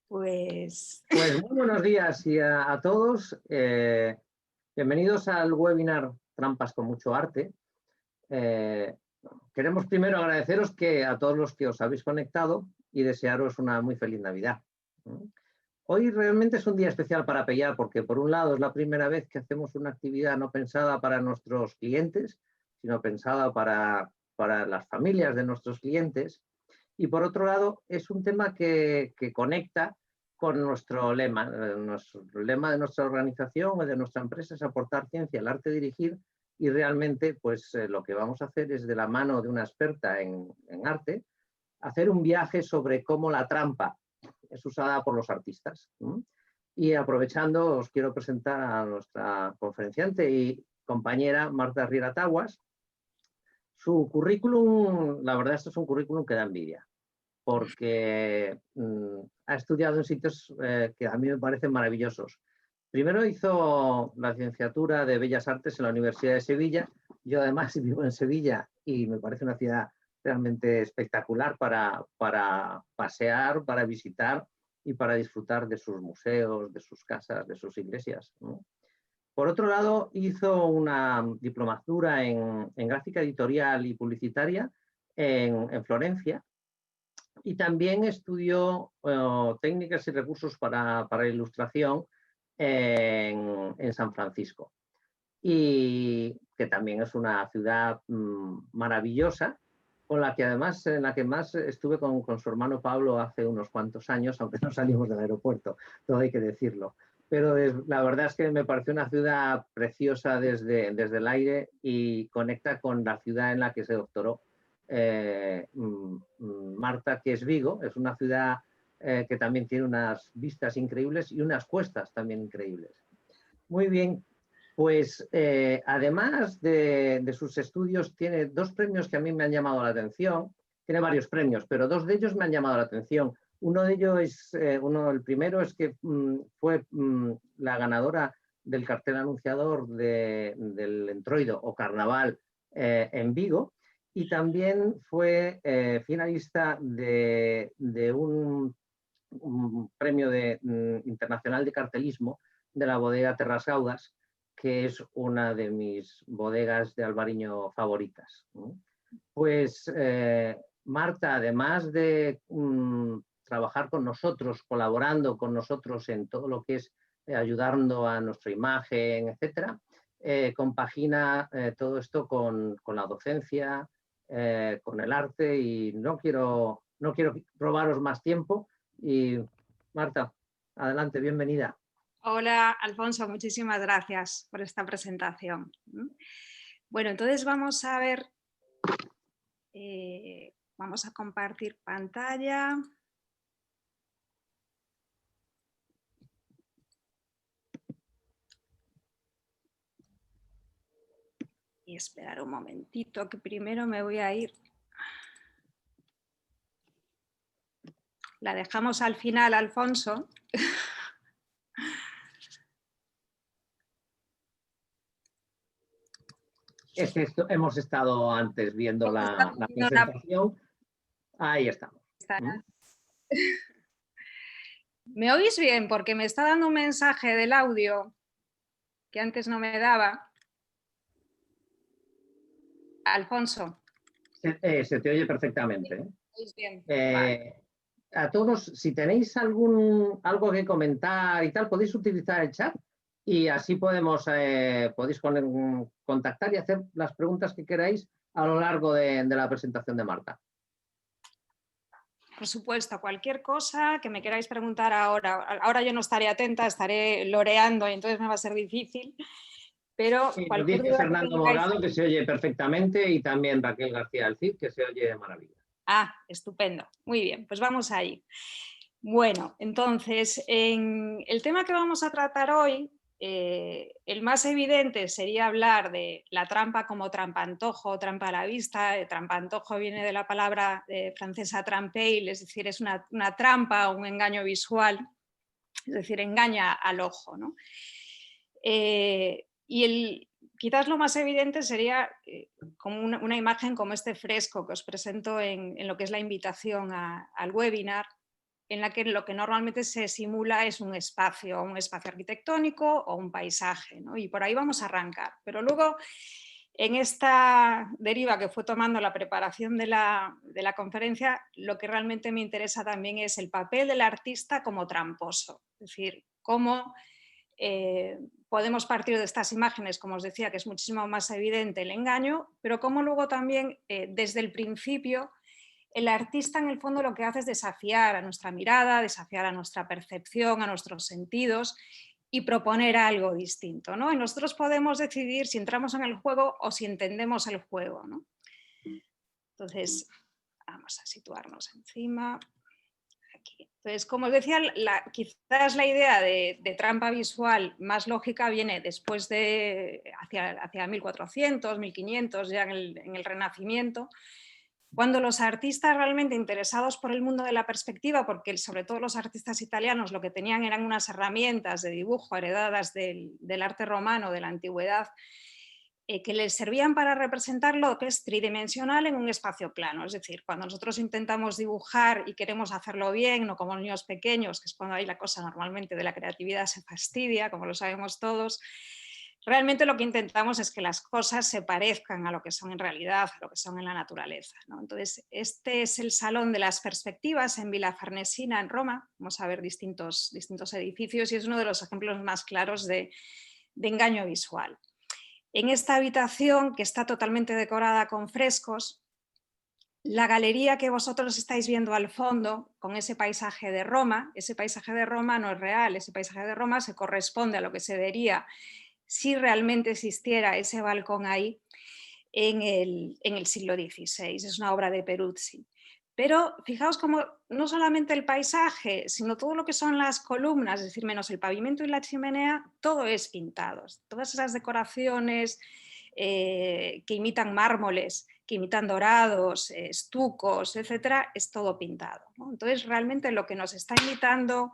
Pues muy buenos días a todos. Bienvenidos al webinar Trampas con mucho arte. Queremos primero agradeceros a todos los que os habéis conectado y desearos una muy feliz Navidad. Hoy realmente es un día especial para Pellá porque por un lado es la primera vez que hacemos una actividad no pensada para nuestros clientes, sino pensada para las familias de nuestros clientes. Y por otro lado, es un tema que conecta con nuestro lema. Nuestro lema de nuestra organización o de nuestra empresa es aportar ciencia al arte de dirigir, y realmente pues lo que vamos a hacer es, de la mano de una experta en arte, hacer un viaje sobre cómo la trampa es usada por los artistas. Y aprovechando, os quiero presentar a nuestra conferenciante y compañera Marta Riera Taguas. Su currículum, la verdad, esto es un currículum que da envidia, porque ha estudiado en sitios que a mí me parecen maravillosos. Primero hizo la licenciatura de Bellas Artes en la Universidad de Sevilla. Yo además vivo en Sevilla y me parece una ciudad realmente espectacular para pasear, para visitar y para disfrutar de sus museos, de sus casas, de sus iglesias, ¿no? Por otro lado, hizo una diplomatura en gráfica editorial y publicitaria en Florencia, y también estudió técnicas y recursos para ilustración en San Francisco, y que también es una ciudad maravillosa, con la que además en la que más estuve con su hermano Pablo hace unos cuantos años, aunque no salimos del aeropuerto, todo hay que decirlo. Pero la verdad es que me pareció una ciudad preciosa desde el aire, y conecta con la ciudad en la que se doctoró Marta, que es Vigo. Es una ciudad que también tiene unas vistas increíbles y unas cuestas también increíbles. Muy bien, pues además de sus estudios, tiene dos premios que a mí me han llamado la atención. Tiene varios premios, pero dos de ellos me han llamado la atención. Uno de ellos es, el primero es que fue la ganadora del cartel anunciador del Entroido o Carnaval en Vigo, y también fue finalista de un premio internacional de cartelismo de la bodega Terras Gaudas, que es una de mis bodegas de Albariño favoritas. Pues Marta, además de trabajar con nosotros, colaborando con nosotros en todo lo que es ayudando a nuestra imagen, etcétera, compagina todo esto con la docencia, con el arte, y no quiero robaros más tiempo. Y Marta, adelante, bienvenida. Hola, Alfonso, muchísimas gracias por esta presentación. Bueno, entonces vamos a ver, vamos a compartir pantalla. Y esperar un momentito, que primero me voy a ir. La dejamos al final, Alfonso. Es que hemos estado antes viendo la presentación. Ahí estamos. ¿Me oís bien? Porque me está dando un mensaje del audio que antes no me daba. Alfonso. Se te oye perfectamente. ¿Oís bien? Vale. A todos, si tenéis algo que comentar y tal, podéis utilizar el chat, y así podéis contactar y hacer las preguntas que queráis a lo largo de la presentación de Marta. Por supuesto, cualquier cosa que me queráis preguntar ahora yo no estaré atenta, estaré loreando y entonces me va a ser difícil, pero Sí, nos cualquier dice duda Fernando que tengáis... Morado que se oye perfectamente, y también Raquel García del Cid, que se oye de maravilla. Ah, estupendo, muy bien, pues vamos ahí. Bueno, entonces, en el tema que vamos a tratar hoy, el más evidente sería hablar de la trampa como trampantojo, trampa a la vista. Trampantojo viene de la palabra francesa trompe-l'œil, es decir, es una trampa, un engaño visual, es decir, engaña al ojo, ¿no? quizás lo más evidente sería como una imagen como este fresco que os presento en lo que es la invitación al webinar, en la que lo que normalmente se simula es un espacio arquitectónico o un paisaje, ¿no? Y por ahí vamos a arrancar. Pero luego, en esta deriva que fue tomando la preparación de la conferencia, lo que realmente me interesa también es el papel del artista como tramposo, es decir, cómo podemos partir de estas imágenes, como os decía, que es muchísimo más evidente el engaño, pero cómo luego también desde el principio el artista en el fondo lo que hace es desafiar a nuestra mirada, desafiar a nuestra percepción, a nuestros sentidos y proponer algo distinto, ¿no? Y nosotros podemos decidir si entramos en el juego o si entendemos el juego, ¿no? Entonces, vamos a situarnos encima. Aquí. Entonces, como os decía, quizás la idea de trampa visual más lógica viene después de hacia 1400, 1500, ya en el Renacimiento, cuando los artistas realmente interesados por el mundo de la perspectiva, porque sobre todo los artistas italianos lo que tenían eran unas herramientas de dibujo heredadas del arte romano, de la antigüedad, que les servían para representar lo que es tridimensional en un espacio plano. Es decir, cuando nosotros intentamos dibujar y queremos hacerlo bien, no como niños pequeños, que es cuando ahí la cosa normalmente de la creatividad se fastidia, como lo sabemos todos, realmente lo que intentamos es que las cosas se parezcan a lo que son en realidad, a lo que son en la naturaleza, ¿no? Entonces, este es el Salón de las Perspectivas en Villa Farnesina, en Roma. Vamos a ver distintos edificios y es uno de los ejemplos más claros de engaño visual. En esta habitación, que está totalmente decorada con frescos, la galería que vosotros estáis viendo al fondo, con ese paisaje de Roma no es real, ese paisaje de Roma se corresponde a lo que se vería si realmente existiera ese balcón ahí en el siglo XVI. Es una obra de Peruzzi. Pero fijaos cómo no solamente el paisaje, sino todo lo que son las columnas, es decir, menos el pavimento y la chimenea, todo es pintado. Todas esas decoraciones que imitan mármoles, que imitan dorados, estucos, etcétera, es todo pintado, ¿no? Entonces, realmente lo que nos está invitando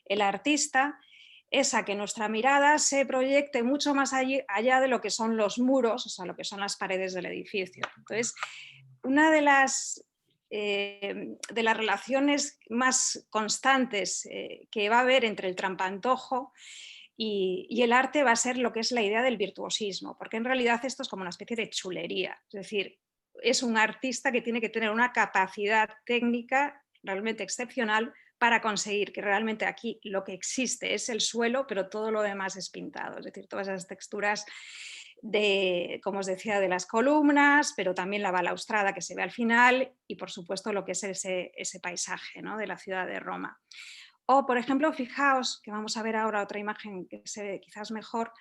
el artista es a que nuestra mirada se proyecte mucho más allá de lo que son los muros, o sea, lo que son las paredes del edificio. Entonces, una de las relaciones más constantes que va a haber entre el trampantojo y el arte va a ser lo que es la idea del virtuosismo, porque en realidad esto es como una especie de chulería, es decir, es un artista que tiene que tener una capacidad técnica realmente excepcional para conseguir que realmente aquí lo que existe es el suelo, pero todo lo demás es pintado, es decir, todas esas texturas como os decía, de las columnas, pero también la balaustrada que se ve al final y por supuesto lo que es ese paisaje, ¿no?, de la ciudad de Roma. O, por ejemplo, fijaos, que vamos a ver ahora otra imagen que se ve quizás mejor,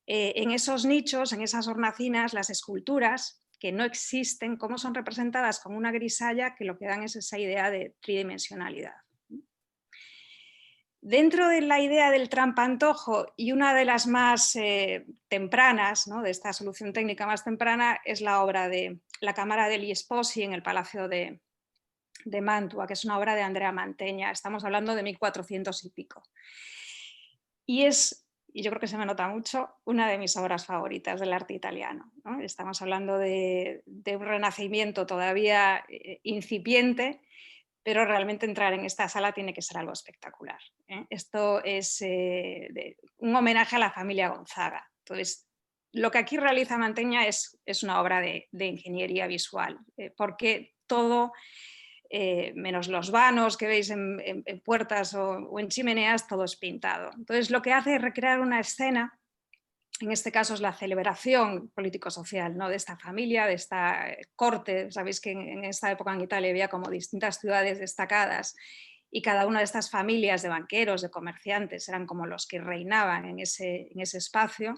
en esos nichos, en esas hornacinas, las esculturas que no existen, cómo son representadas con una grisalla que lo que dan es esa idea de tridimensionalidad. Dentro de la idea del trampantojo y una de las más tempranas, ¿no?, de esta solución técnica más temprana, es la obra de La Cámara degli Sposi en el Palacio de Mantua, que es una obra de Andrea Mantegna. Estamos hablando de 1400 y pico. Y yo creo que se me nota mucho, una de mis obras favoritas del arte italiano, ¿no? Estamos hablando de un renacimiento todavía incipiente, pero realmente entrar en esta sala tiene que ser algo espectacular, ¿eh? Esto es un homenaje a la familia Gonzaga. Entonces, lo que aquí realiza Mantegna es una obra de ingeniería visual, porque todo, menos los vanos que veis en puertas o en chimeneas, todo es pintado. Entonces, lo que hace es recrear una escena. En este caso es la celebración político-social, ¿no?, de esta familia, de esta corte. Sabéis que en esta época en Italia había como distintas ciudades destacadas y cada una de estas familias de banqueros, de comerciantes, eran como los que reinaban en ese espacio.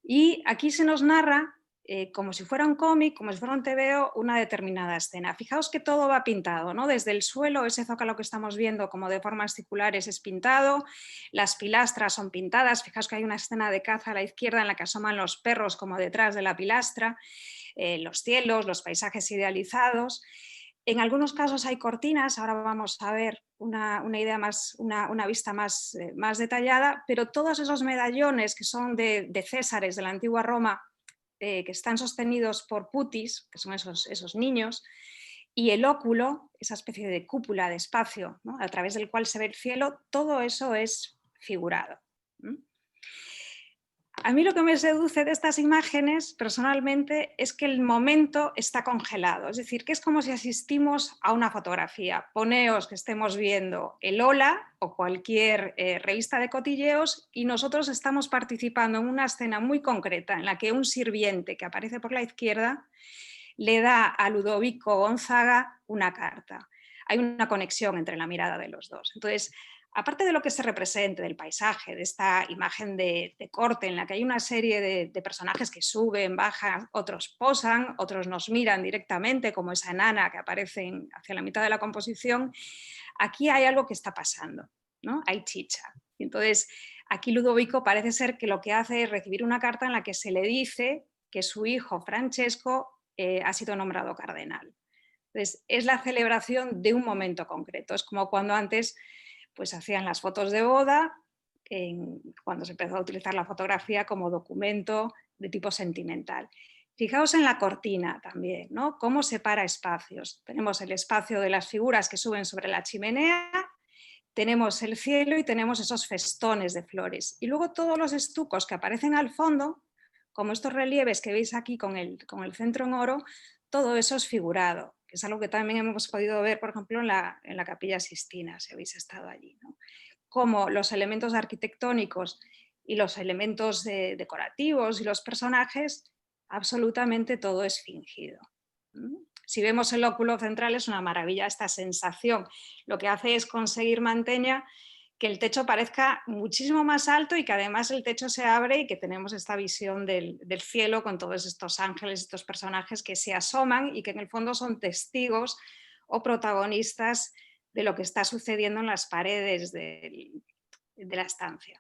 Y aquí se nos narra, como si fuera un cómic, como si fuera un TVO, una determinada escena. Fijaos que todo va pintado, ¿no? Desde el suelo, ese zócalo que estamos viendo como de formas circulares es pintado, las pilastras son pintadas. Fijaos que hay una escena de caza a la izquierda en la que asoman los perros como detrás de la pilastra, los cielos, los paisajes idealizados. En algunos casos hay cortinas, ahora vamos a ver una idea más, una vista más, más detallada, pero todos esos medallones que son de césares de la antigua Roma, que están sostenidos por putis, que son esos niños, y el óculo, esa especie de cúpula de espacio, ¿no?, a través del cual se ve el cielo, todo eso es figurado. A mí lo que me seduce de estas imágenes personalmente es que el momento está congelado, es decir, que es como si asistimos a una fotografía. Poneos que estemos viendo el Hola o cualquier revista de cotilleos y nosotros estamos participando en una escena muy concreta en la que un sirviente que aparece por la izquierda le da a Ludovico Gonzaga una carta. Hay una conexión entre la mirada de los dos. Entonces, aparte de lo que se represente del paisaje, de esta imagen de corte en la que hay una serie de personajes que suben, bajan, otros posan, otros nos miran directamente, como esa enana que aparece hacia la mitad de la composición, aquí hay algo que está pasando, ¿no? Hay chicha. Y entonces, aquí Ludovico parece ser que lo que hace es recibir una carta en la que se le dice que su hijo Francesco ha sido nombrado cardenal. Entonces, es la celebración de un momento concreto. Es como cuando antes pues hacían las fotos de boda, cuando se empezó a utilizar la fotografía como documento de tipo sentimental. Fijaos en la cortina también, ¿no? Cómo separa espacios. Tenemos el espacio de las figuras que suben sobre la chimenea, tenemos el cielo y tenemos esos festones de flores. Y luego todos los estucos que aparecen al fondo, como estos relieves que veis aquí con el centro en oro, todo eso es figurado, que es algo que también hemos podido ver, por ejemplo, en la Capilla Sixtina, si habéis estado allí, ¿no? Como los elementos arquitectónicos y los elementos decorativos y los personajes, absolutamente todo es fingido. Si vemos el óculo central es una maravilla esta sensación. Lo que hace es conseguir Mantegna que el techo parezca muchísimo más alto y que además el techo se abre y que tenemos esta visión del cielo con todos estos ángeles, estos personajes que se asoman y que en el fondo son testigos o protagonistas de lo que está sucediendo en las paredes de la estancia.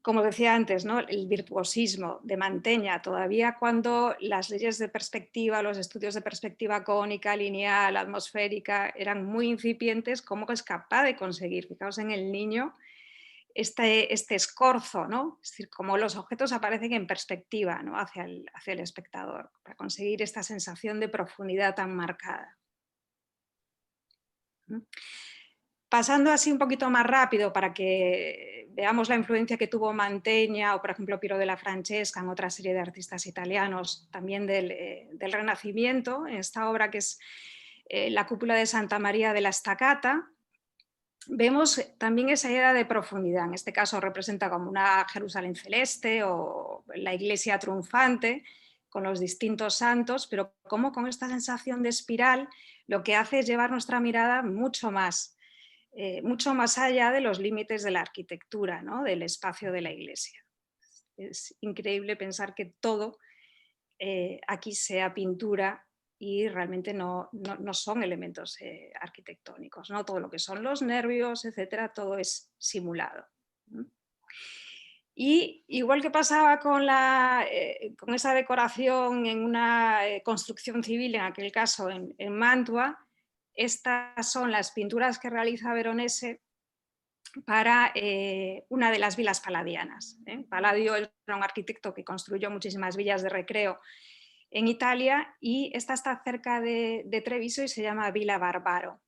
Como decía antes, ¿no?, el virtuosismo de Mantegna, todavía cuando las leyes de perspectiva, los estudios de perspectiva cónica, lineal, atmosférica, eran muy incipientes, cómo es capaz de conseguir, fijaos en el niño, este escorzo, ¿no?, es decir, cómo los objetos aparecen en perspectiva, ¿no?, hacia el espectador, para conseguir esta sensación de profundidad tan marcada. Pasando así un poquito más rápido para que veamos la influencia que tuvo Mantegna o, por ejemplo, Piero della Francesca en otra serie de artistas italianos, también del Renacimiento, en esta obra que es la cúpula de Santa María de la Staccata, vemos también esa idea de profundidad. En este caso representa como una Jerusalén celeste o la iglesia triunfante con los distintos santos, pero como con esta sensación de espiral lo que hace es llevar nuestra mirada mucho más allá de los límites de la arquitectura, ¿no?, del espacio de la iglesia. Es increíble pensar que todo aquí sea pintura y realmente no son elementos arquitectónicos, ¿no? Todo lo que son los nervios, etcétera, todo es simulado. Y igual que pasaba con esa decoración en una construcción civil, en aquel caso en Mantua, estas son las pinturas que realiza Veronese para una de las vilas paladianas. Palladio era un arquitecto que construyó muchísimas villas de recreo en Italia y esta está cerca de Treviso y se llama Villa Barbaro.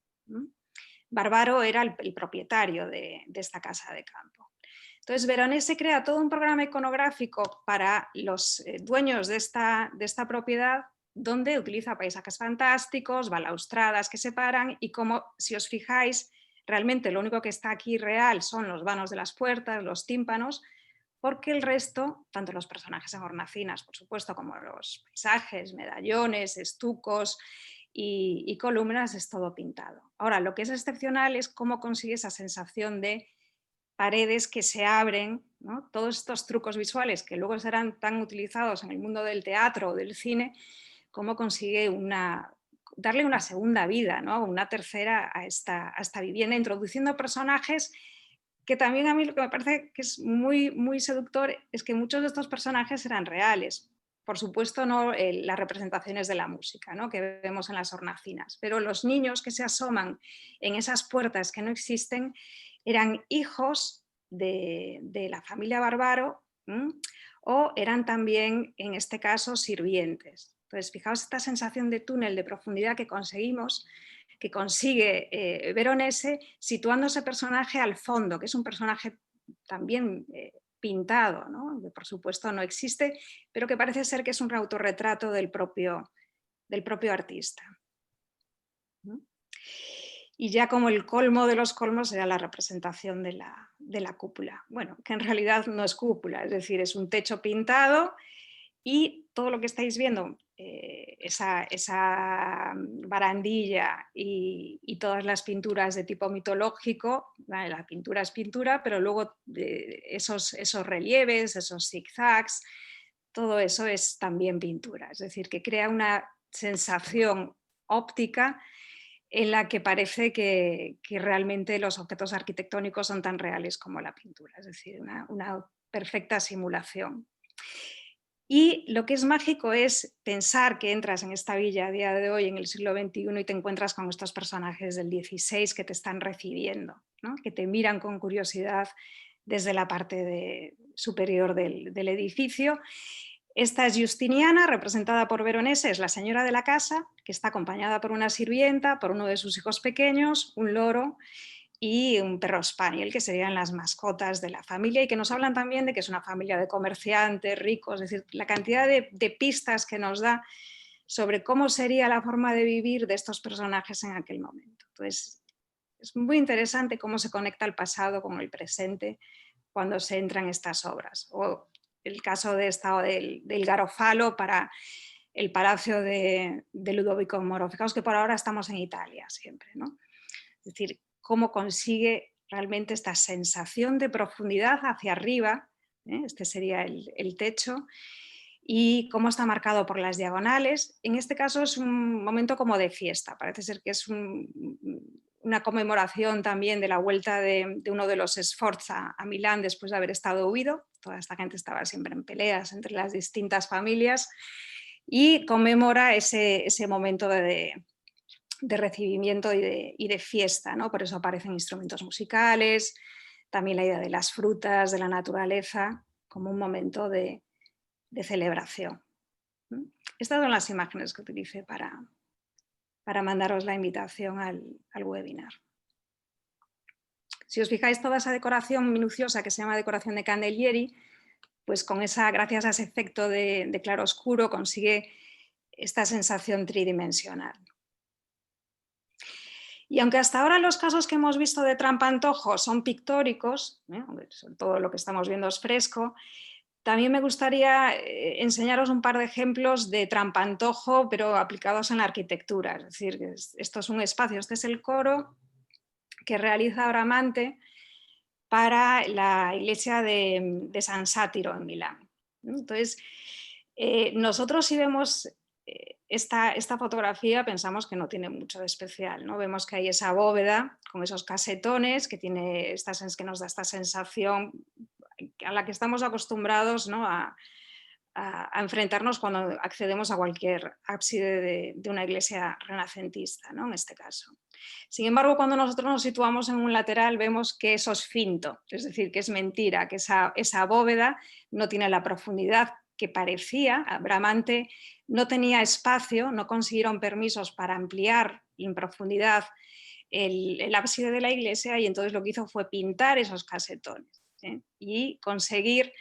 Barbaro era el propietario de esta casa de campo. Entonces Veronese crea todo un programa iconográfico para los dueños de esta propiedad, donde utiliza paisajes fantásticos, balaustradas que separan y, como si os fijáis, realmente lo único que está aquí real son los vanos de las puertas, los tímpanos, porque el resto, tanto los personajes en hornacinas, por supuesto, como los paisajes, medallones, estucos y columnas, es todo pintado. Ahora, lo que es excepcional es cómo consigue esa sensación de paredes que se abren, ¿no? Todos estos trucos visuales que luego serán tan utilizados en el mundo del teatro o del cine, cómo consigue darle una segunda vida, ¿no?, una tercera a esta vivienda, introduciendo personajes que también a mí lo que me parece que es muy, muy seductor es que muchos de estos personajes eran reales. por supuesto, no las representaciones de la música, ¿no?, que vemos en las hornacinas, pero los niños que se asoman en esas puertas que no existen eran hijos de la familia Barbaro, o eran también, en este caso, sirvientes. Entonces, fijaos esta sensación de túnel, de profundidad que conseguimos, que consigue Veronese, situando ese personaje al fondo, que es un personaje también pintado, ¿no?, que por supuesto no existe, pero que parece ser que es un autorretrato del propio artista. Y ya como el colmo de los colmos era la representación de la cúpula. Bueno, que en realidad no es cúpula, es decir, es un techo pintado y todo lo que estáis viendo, esa barandilla y todas las pinturas de tipo mitológico, ¿vale? La pintura es pintura, pero luego esos relieves, esos zigzags, todo eso es también pintura. Es decir, que crea una sensación óptica en la que parece que realmente los objetos arquitectónicos son tan reales como la pintura, es decir, una perfecta simulación. Y lo que es mágico es pensar que entras en esta villa a día de hoy, en el siglo XXI, y te encuentras con estos personajes del XVI que te están recibiendo, ¿no?, que te miran con curiosidad desde la parte superior del edificio. Esta es Justiniana, representada por Veronese, es la señora de la casa, que está acompañada por una sirvienta, por uno de sus hijos pequeños, un loro y un perro spaniel, que serían las mascotas de la familia y que nos hablan también de que es una familia de comerciantes ricos, es decir, la cantidad de pistas que nos da sobre cómo sería la forma de vivir de estos personajes en aquel momento. Entonces, es muy interesante cómo se conecta el pasado con el presente cuando se entran estas obras. O el caso del Garofalo para el palacio de Ludovico Moro. Fijaos que por ahora estamos en Italia siempre, ¿no? Es decir, cómo consigue realmente esta sensación de profundidad hacia arriba, este sería el techo, y cómo está marcado por las diagonales. En este caso es un momento como de fiesta, parece ser que es una conmemoración también de la vuelta de uno de los Sforza a Milán después de haber estado huido. Toda esta gente estaba siempre en peleas entre las distintas familias y conmemora ese momento de recibimiento y de fiesta, ¿no? Por eso aparecen instrumentos musicales, también la idea de las frutas, de la naturaleza, como un momento de celebración. Estas son las imágenes que utilicé para mandaros la invitación al webinar. Si os fijáis, toda esa decoración minuciosa que se llama decoración de Candelieri, pues gracias a ese efecto de claro-oscuro consigue esta sensación tridimensional. Y aunque hasta ahora los casos que hemos visto de trampantojo son pictóricos, sobre todo lo que estamos viendo es fresco, también me gustaría enseñaros un par de ejemplos de trampantojo, pero aplicados en la arquitectura. Es decir, esto es un espacio, este es el coro que realiza Bramante para la iglesia de San Sátiro en Milán. Entonces, nosotros si vemos esta fotografía pensamos que no tiene mucho de especial, ¿no? Vemos que hay esa bóveda con esos casetones que nos da esta sensación a la que estamos acostumbrados, ¿no?, a enfrentarnos cuando accedemos a cualquier ábside de una iglesia renacentista, ¿no?, en este caso. Sin embargo, cuando nosotros nos situamos en un lateral vemos que eso es finto, es decir, que es mentira, que esa bóveda no tiene la profundidad que parecía. Bramante no tenía espacio, no consiguieron permisos para ampliar en profundidad el ábside de la iglesia y entonces lo que hizo fue pintar esos casetones y conseguir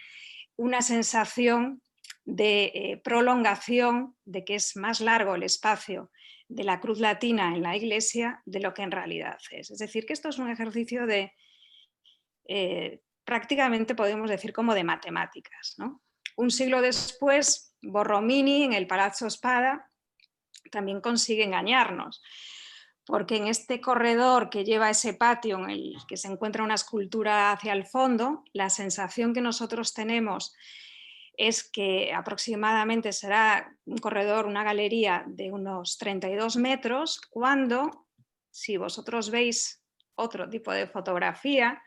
una sensación de prolongación, de que es más largo el espacio de la cruz latina en la iglesia de lo que en realidad es. Es decir, que esto es un ejercicio de prácticamente podemos decir como de matemáticas, ¿no? Un siglo después, Borromini en el Palazzo Spada también consigue engañarnos, porque en este corredor que lleva ese patio en el que se encuentra una escultura hacia el fondo, la sensación que nosotros tenemos es que aproximadamente será un corredor, una galería de unos 32 metros, cuando, si vosotros veis otro tipo de fotografía,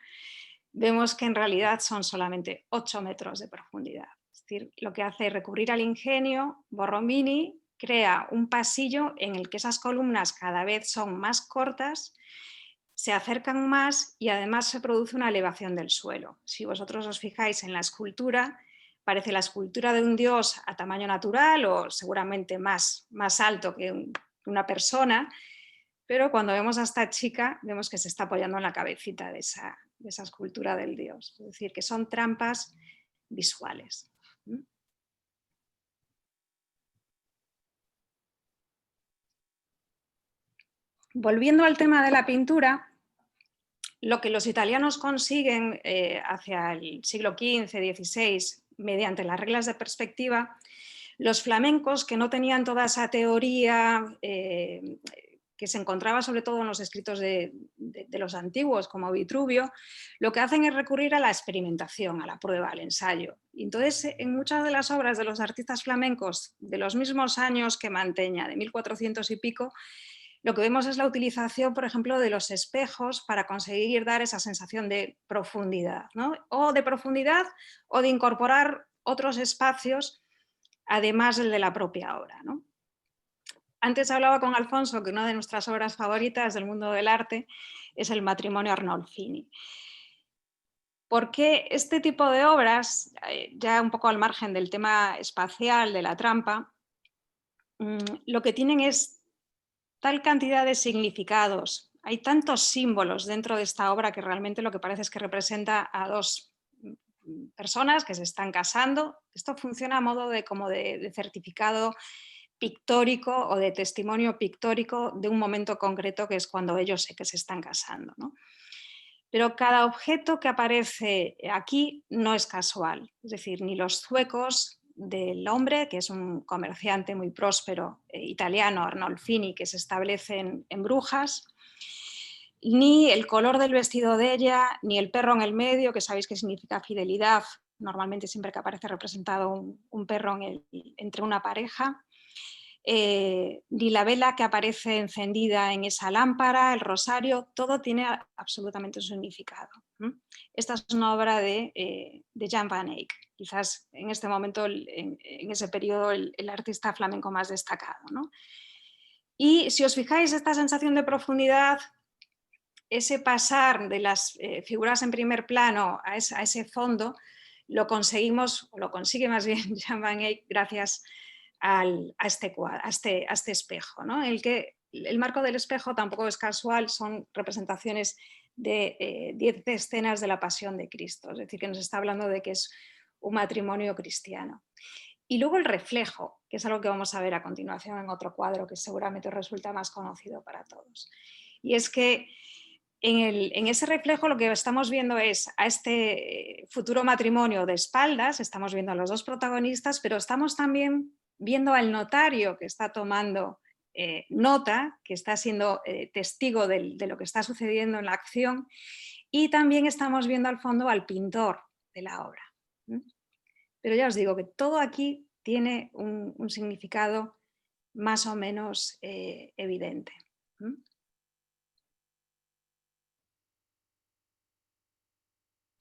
vemos que en realidad son solamente 8 metros de profundidad. Es decir, lo que hace es recurrir al ingenio. Borromini crea un pasillo en el que esas columnas cada vez son más cortas, se acercan más y además se produce una elevación del suelo. Si vosotros os fijáis en la escultura, parece la escultura de un dios a tamaño natural o seguramente más alto que una persona, pero cuando vemos a esta chica vemos que se está apoyando en la cabecita de esa escultura del dios. Es decir, que son trampas visuales. Volviendo al tema de la pintura, lo que los italianos consiguen hacia el siglo XV, XVI, mediante las reglas de perspectiva, los flamencos, que no tenían toda esa teoría que se encontraba sobre todo en los escritos de los antiguos, como Vitruvio, lo que hacen es recurrir a la experimentación, a la prueba, al ensayo. Y entonces, en muchas de las obras de los artistas flamencos de los mismos años que Mantegna, de 1400 y pico, lo que vemos es la utilización, por ejemplo, de los espejos para conseguir dar esa sensación de profundidad, ¿no? O de profundidad o de incorporar otros espacios, además del de la propia obra, ¿no? Antes hablaba con Alfonso que una de nuestras obras favoritas del mundo del arte es el matrimonio Arnolfini. Porque este tipo de obras, ya un poco al margen del tema espacial, de la trampa, lo que tienen es tal cantidad de significados, hay tantos símbolos dentro de esta obra que realmente lo que parece es que representa a dos personas que se están casando. Esto funciona a modo como de certificado pictórico o de testimonio pictórico de un momento concreto que es cuando ellos sé que se están casando, ¿no? Pero cada objeto que aparece aquí no es casual, es decir, ni los zuecos del hombre, que es un comerciante muy próspero italiano, Arnolfini, que se establece en Brujas, ni el color del vestido de ella, ni el perro en el medio, que sabéis que significa fidelidad, normalmente siempre que aparece representado un perro entre una pareja, ni la vela que aparece encendida en esa lámpara, el rosario, todo tiene absolutamente un significado. Esta es una obra de Jan van Eyck, quizás en este momento, en ese periodo, el artista flamenco más destacado, ¿no? Y si os fijáis, esta sensación de profundidad, ese pasar de las figuras en primer plano a ese fondo, lo conseguimos, o lo consigue más bien Jan van Eyck gracias a este espejo, ¿no? El marco del espejo tampoco es casual, son representaciones de 10 escenas de la Pasión de Cristo, es decir, que nos está hablando de que es un matrimonio cristiano. Y luego el reflejo, que es algo que vamos a ver a continuación en otro cuadro que seguramente resulta más conocido para todos. Y es que en ese reflejo lo que estamos viendo es a este futuro matrimonio de espaldas, estamos viendo a los dos protagonistas, pero estamos también viendo al notario que está tomando nota, que está siendo testigo de lo que está sucediendo en la acción, y también estamos viendo al fondo al pintor de la obra. Pero ya os digo que todo aquí tiene un significado más o menos evidente.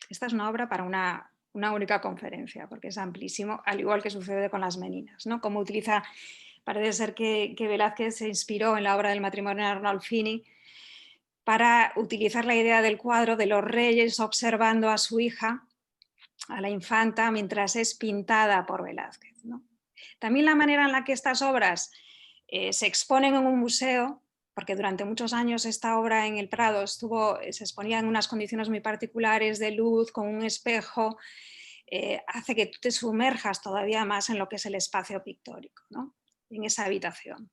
Esta es una obra para una única conferencia, porque es amplísimo, al igual que sucede con las meninas, ¿no? Como utiliza, parece ser que Velázquez se inspiró en la obra del matrimonio de Arnolfini para utilizar la idea del cuadro de los reyes observando a su hija, a la infanta, mientras es pintada por Velázquez, ¿no? También la manera en la que estas obras se exponen en un museo, porque durante muchos años esta obra en el Prado se exponía en unas condiciones muy particulares de luz, con un espejo, hace que tú te sumerjas todavía más en lo que es el espacio pictórico, ¿no? En esa habitación.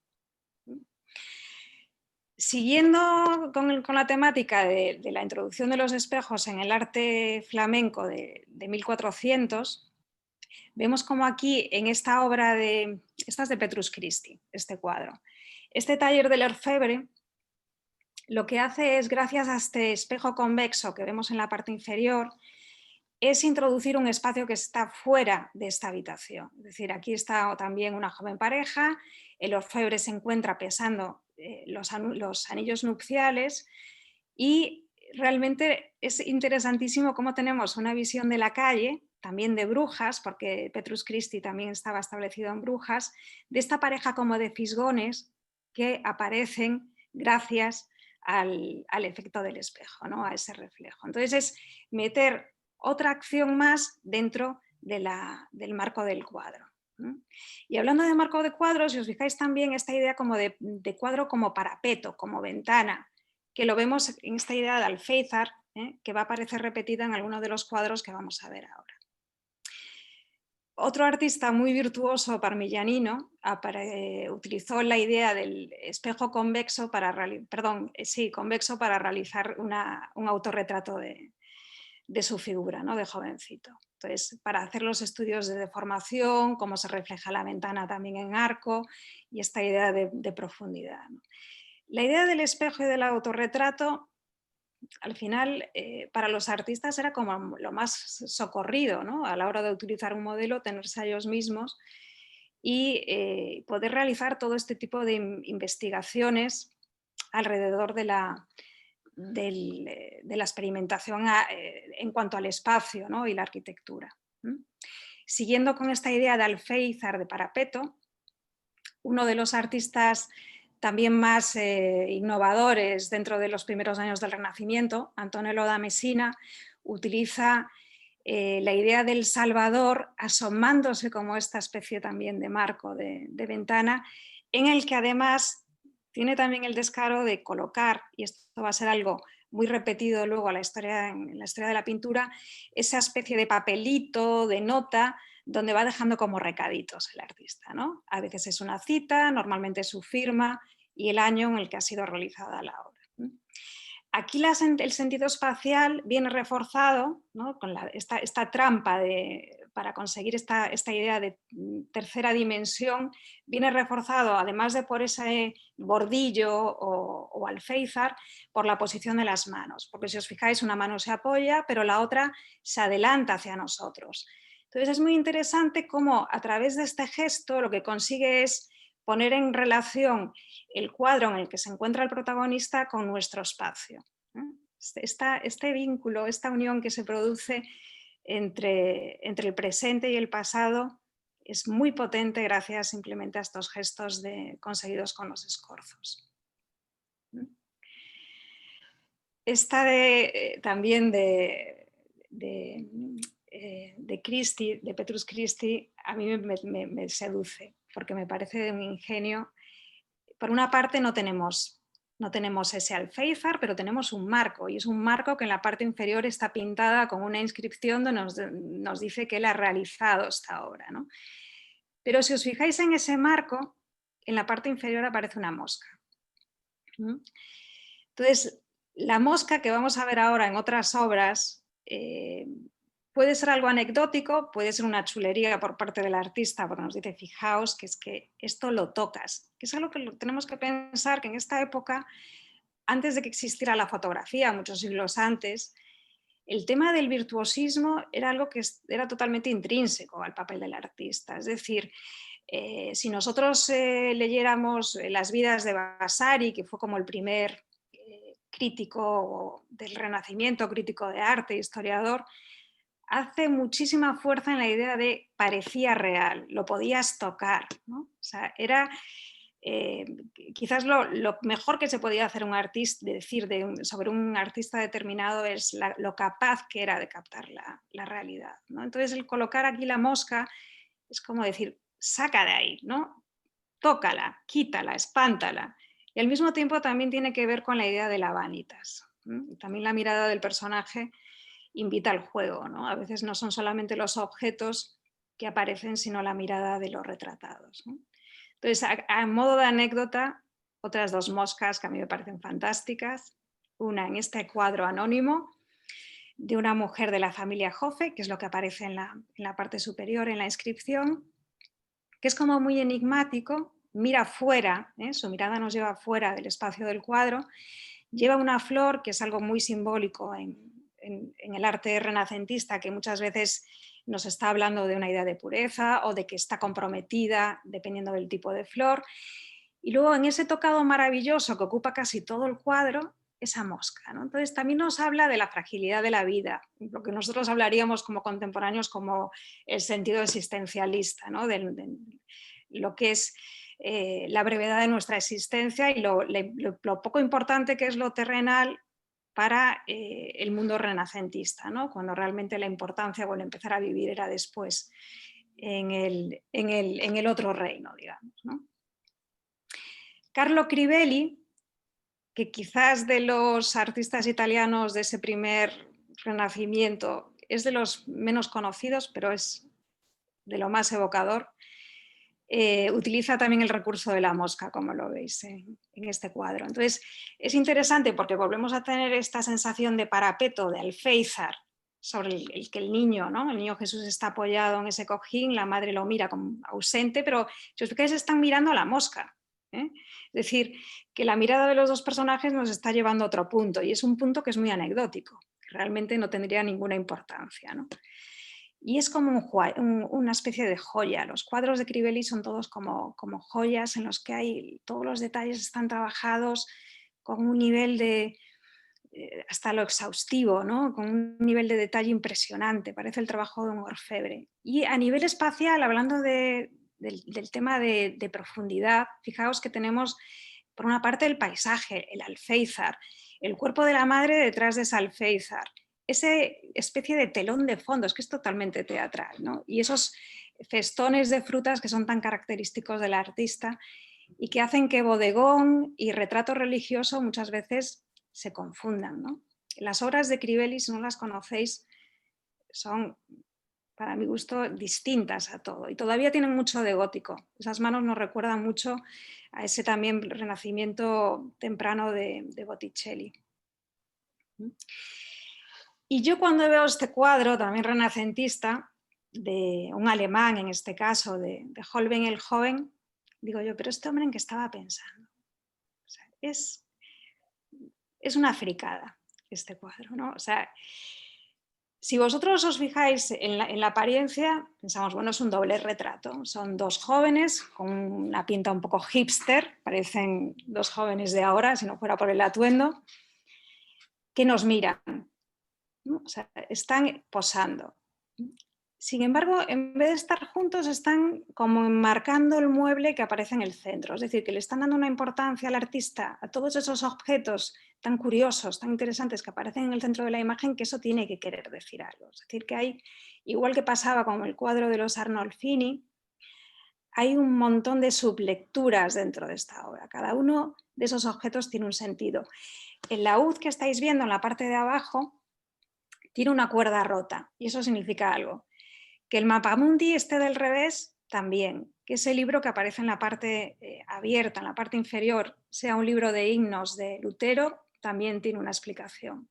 Siguiendo con la temática de la introducción de los espejos en el arte flamenco de 1400, vemos como aquí en esta obra esta es de Petrus Christi, este cuadro. Este taller del orfebre lo que hace es, gracias a este espejo convexo que vemos en la parte inferior, es introducir un espacio que está fuera de esta habitación. Es decir, aquí está también una joven pareja, el orfebre se encuentra pesando los anillos nupciales y realmente es interesantísimo cómo tenemos una visión de la calle, también de Brujas, porque Petrus Christi también estaba establecido en Brujas, de esta pareja como de fisgones que aparecen gracias al efecto del espejo, ¿no? A ese reflejo. Entonces es meter otra acción más dentro del marco del cuadro. Y hablando de marco de cuadro, si os fijáis también esta idea como de cuadro como parapeto, como ventana, que lo vemos en esta idea de Alféizar, que va a aparecer repetida en alguno de los cuadros que vamos a ver ahora. Otro artista muy virtuoso parmigianino utilizó la idea del espejo convexo para, convexo para realizar un autorretrato de su figura, ¿no? De jovencito. Entonces, para hacer los estudios de deformación, cómo se refleja la ventana también en arco y esta idea de profundidad, ¿no? La idea del espejo y del autorretrato, al final, para los artistas era como lo más socorrido, ¿no? A la hora de utilizar un modelo, tenerse a ellos mismos y poder realizar todo este tipo de investigaciones alrededor de la experimentación en cuanto al espacio, ¿no? Y la arquitectura. Siguiendo con esta idea de Alféizar de parapeto, uno de los artistas también más innovadores dentro de los primeros años del Renacimiento, Antonello da Messina, utiliza la idea del Salvador asomándose como esta especie también de marco de ventana, en el que además tiene también el descaro de colocar, y esto va a ser algo muy repetido luego en la historia de la pintura, esa especie de papelito, de nota, donde va dejando como recaditos el artista, ¿no? A veces es una cita, normalmente es su firma y el año en el que ha sido realizada la obra. Aquí el sentido espacial viene reforzado, ¿no? Con esta trampa para conseguir esta idea de tercera dimensión, viene reforzado, además de por ese bordillo o alféizar, por la posición de las manos, porque si os fijáis una mano se apoya, pero la otra se adelanta hacia nosotros. Entonces es muy interesante cómo a través de este gesto lo que consigue es poner en relación el cuadro en el que se encuentra el protagonista con nuestro espacio. Este vínculo, esta unión que se produce entre el presente y el pasado es muy potente gracias simplemente a estos gestos conseguidos con los escorzos. Esta también de Christi, de Petrus Christi, a mí me seduce porque me parece de un ingenio. Por una parte no tenemos ese alféizar, pero tenemos un marco, y es un marco que en la parte inferior está pintada con una inscripción donde nos dice que él ha realizado esta obra, ¿no? Pero si os fijáis en ese marco, en la parte inferior aparece una mosca. Entonces, la mosca que vamos a ver ahora en otras obras puede ser algo anecdótico, puede ser una chulería por parte del artista, porque nos dice, fijaos, que es que esto lo tocas, que es algo que tenemos que pensar que en esta época, antes de que existiera la fotografía, muchos siglos antes, el tema del virtuosismo era algo que era totalmente intrínseco al papel del artista. Es decir, si nosotros leyéramos las vidas de Vasari, que fue como el primer crítico del Renacimiento, crítico de arte, historiador, hace muchísima fuerza en la idea de parecía real, lo podías tocar, ¿no? O sea, era quizás lo mejor que se podía hacer un artista, decir sobre un artista determinado es lo capaz que era de captar la realidad, ¿no? Entonces el colocar aquí la mosca es como decir, saca de ahí, ¿no? Tócala, quítala, espántala. Y al mismo tiempo también tiene que ver con la idea de la vanitas. También la mirada del personaje invita al juego, ¿no? A veces no son solamente los objetos que aparecen, sino la mirada de los retratados, ¿no? Entonces, a modo de anécdota, otras dos moscas que a mí me parecen fantásticas. Una en este cuadro anónimo de una mujer de la familia Joffe, que es lo que aparece en la parte superior, en la inscripción, que es como muy enigmático, mira fuera, su mirada nos lleva fuera del espacio del cuadro, lleva una flor, que es algo muy simbólico en el arte renacentista, que muchas veces nos está hablando de una idea de pureza o de que está comprometida, dependiendo del tipo de flor. Y luego en ese tocado maravilloso que ocupa casi todo el cuadro, esa mosca, ¿no? Entonces también nos habla de la fragilidad de la vida, lo que nosotros hablaríamos como contemporáneos como el sentido existencialista, ¿no? De lo que es la brevedad de nuestra existencia y lo poco importante que es lo terrenal para el mundo renacentista, ¿no? Cuando realmente la importancia o el empezar a vivir era después en el otro reino, digamos, ¿no? Carlo Crivelli, que quizás de los artistas italianos de ese primer renacimiento es de los menos conocidos, pero es de lo más evocador, utiliza también el recurso de la mosca, como lo veis en este cuadro. Entonces, es interesante porque volvemos a tener esta sensación de parapeto, de alféizar, sobre el que el niño, ¿no? El niño Jesús está apoyado en ese cojín, la madre lo mira como ausente, pero si os fijáis están mirando a la mosca. Es decir, que la mirada de los dos personajes nos está llevando a otro punto, y es un punto que es muy anecdótico, que realmente no tendría ninguna importancia, ¿no? Y es como una especie de joya. Los cuadros de Crivelli son todos como joyas en los que todos los detalles están trabajados con un nivel de, hasta lo exhaustivo, ¿no? Con un nivel de detalle impresionante, parece el trabajo de un orfebre. Y a nivel espacial, hablando del tema de profundidad, fijaos que tenemos por una parte el paisaje, el alféizar, el cuerpo de la madre detrás de ese alféizar, esa especie de telón de fondo, es que es totalmente teatral, ¿no? Y esos festones de frutas que son tan característicos del artista y que hacen que bodegón y retrato religioso muchas veces se confundan, ¿no? Las obras de Crivelli, si no las conocéis, son, para mi gusto, distintas a todo y todavía tienen mucho de gótico. Esas manos nos recuerdan mucho a ese también renacimiento temprano de Botticelli. Y yo cuando veo este cuadro, también renacentista, de un alemán en este caso, de Holbein el Joven, digo yo, pero este hombre en qué estaba pensando. O sea, es una fricada este cuadro, ¿no? O sea, si vosotros os fijáis en la apariencia, pensamos, bueno, es un doble retrato. Son dos jóvenes con una pinta un poco hipster, parecen dos jóvenes de ahora, si no fuera por el atuendo, que nos miran, ¿no? O sea, están posando. Sin embargo, en vez de estar juntos, están como enmarcando el mueble que aparece en el centro. Es decir, que le están dando una importancia al artista a todos esos objetos tan curiosos, tan interesantes que aparecen en el centro de la imagen, que eso tiene que querer decir algo. Es decir, que hay, igual que pasaba con el cuadro de los Arnolfini, hay un montón de sublecturas dentro de esta obra. Cada uno de esos objetos tiene un sentido. El laúd que estáis viendo en la parte de abajo tiene una cuerda rota y eso significa algo. Que el Mapamundi esté del revés, también. Que ese libro que aparece en la parte abierta, en la parte inferior, sea un libro de himnos de Lutero, también tiene una explicación.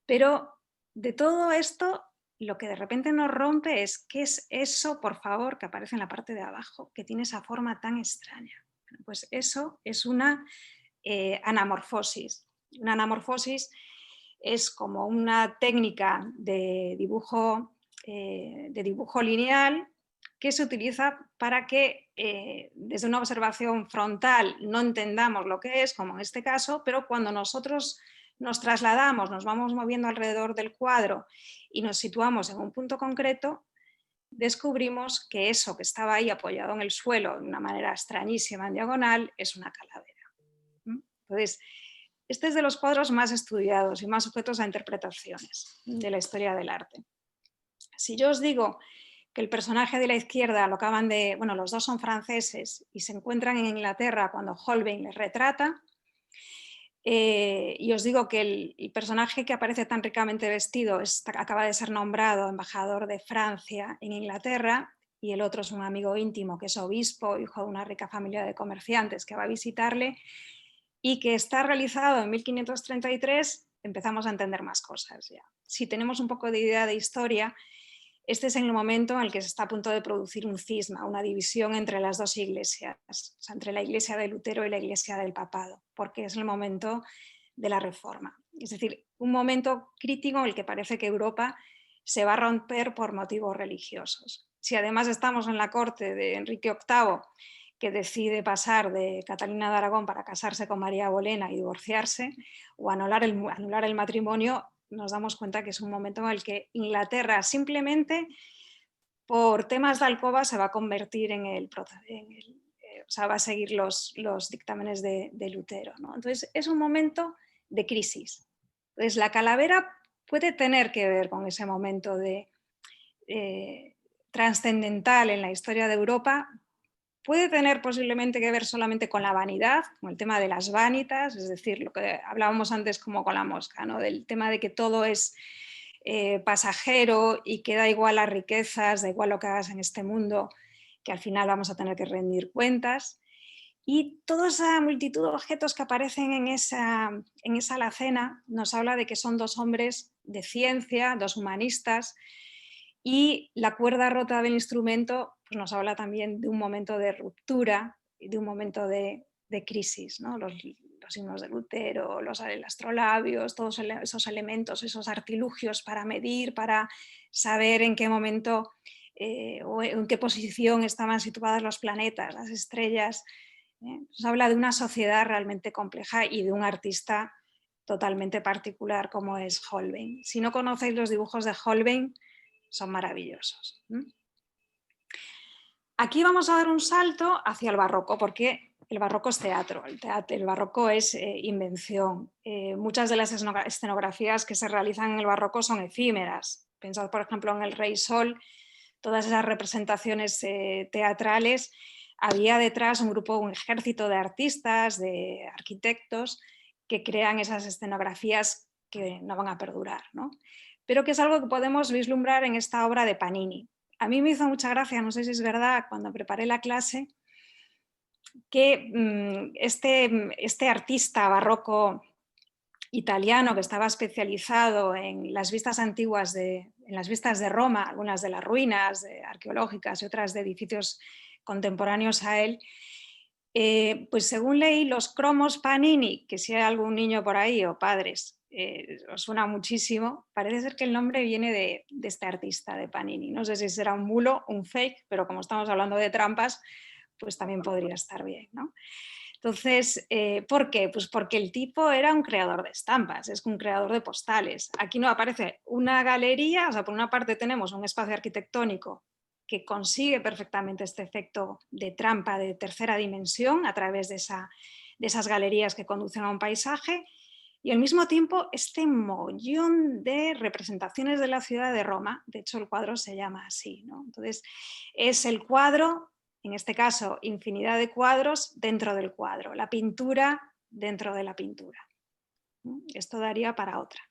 Pero de todo esto, lo que de repente nos rompe es ¿qué es eso, por favor, que aparece en la parte de abajo, que tiene esa forma tan extraña? Pues eso es una anamorfosis. Una anamorfosis es como una técnica de dibujo lineal que se utiliza para que desde una observación frontal no entendamos lo que es, como en este caso, pero cuando nosotros nos trasladamos, nos vamos moviendo alrededor del cuadro y nos situamos en un punto concreto, descubrimos que eso que estaba ahí apoyado en el suelo de una manera extrañísima en diagonal es una calavera. Entonces, este es de los cuadros más estudiados y más sujetos a interpretaciones de la historia del arte. Si yo os digo que el personaje de la izquierda lo acaban de, bueno, los dos son franceses y se encuentran en Inglaterra cuando Holbein les retrata, y os digo que el personaje que aparece tan ricamente vestido acaba de ser nombrado embajador de Francia en Inglaterra y el otro es un amigo íntimo que es obispo, hijo de una rica familia de comerciantes que va a visitarle y que está realizado en 1533, empezamos a entender más cosas ya. Si tenemos un poco de idea de historia, este es el momento en el que se está a punto de producir un cisma, una división entre las dos iglesias, o sea, entre la iglesia de Lutero y la iglesia del papado, porque es el momento de la reforma. Es decir, un momento crítico en el que parece que Europa se va a romper por motivos religiosos. Si además estamos en la corte de Enrique VIII, que decide pasar de Catalina de Aragón para casarse con María Bolena y divorciarse o anular el matrimonio, nos damos cuenta que es un momento en el que Inglaterra simplemente por temas de alcoba se va a convertir o sea, va a seguir los dictámenes de Lutero, ¿no? Entonces es un momento de crisis. Entonces la calavera puede tener que ver con ese momento trascendental en la historia de Europa, puede tener posiblemente que ver solamente con la vanidad, con el tema de las vanitas, es decir, lo que hablábamos antes como con la mosca, ¿no? Del tema de que todo es pasajero y que da igual las riquezas, da igual lo que hagas en este mundo, que al final vamos a tener que rendir cuentas. Y toda esa multitud de objetos que aparecen en esa alacena nos habla de que son dos hombres de ciencia, dos humanistas, y la cuerda rota del instrumento pues nos habla también de un momento de ruptura y de un momento de crisis, ¿no? Los himnos de Lutero, el astrolabios, todos esos elementos, esos artilugios para medir, para saber en qué momento o en qué posición estaban situados los planetas, las estrellas. Nos habla de una sociedad realmente compleja y de un artista totalmente particular como es Holbein. Si no conocéis los dibujos de Holbein, son maravillosos. Aquí vamos a dar un salto hacia el barroco, porque el barroco es teatro, el barroco es invención. Muchas de las escenografías que se realizan en el barroco son efímeras. Pensad, por ejemplo, en El Rey Sol, todas esas representaciones teatrales, había detrás un ejército de artistas, de arquitectos, que crean esas escenografías que no van a perdurar, ¿no? Pero que es algo que podemos vislumbrar en esta obra de Panini. A mí me hizo mucha gracia, no sé si es verdad, cuando preparé la clase, que este artista barroco italiano que estaba especializado en las vistas antiguas, en las vistas de Roma, algunas de las ruinas arqueológicas y otras de edificios contemporáneos a él, pues según leí los cromos Panini, que si hay algún niño por ahí o padres, os suena muchísimo, parece ser que el nombre viene de este artista de Panini. No sé si será un bulo, un fake, pero como estamos hablando de trampas, pues también podría estar bien, ¿no? Entonces, ¿por qué? Pues porque el tipo era un creador de estampas, es un creador de postales. Aquí no aparece una galería, o sea, por una parte tenemos un espacio arquitectónico que consigue perfectamente este efecto de trampa de tercera dimensión a través de esas galerías que conducen a un paisaje, y al mismo tiempo este mollón de representaciones de la ciudad de Roma. De hecho, el cuadro se llama así, ¿no? Entonces, es el cuadro, en este caso, infinidad de cuadros dentro del cuadro, la pintura dentro de la pintura. Esto daría para otra.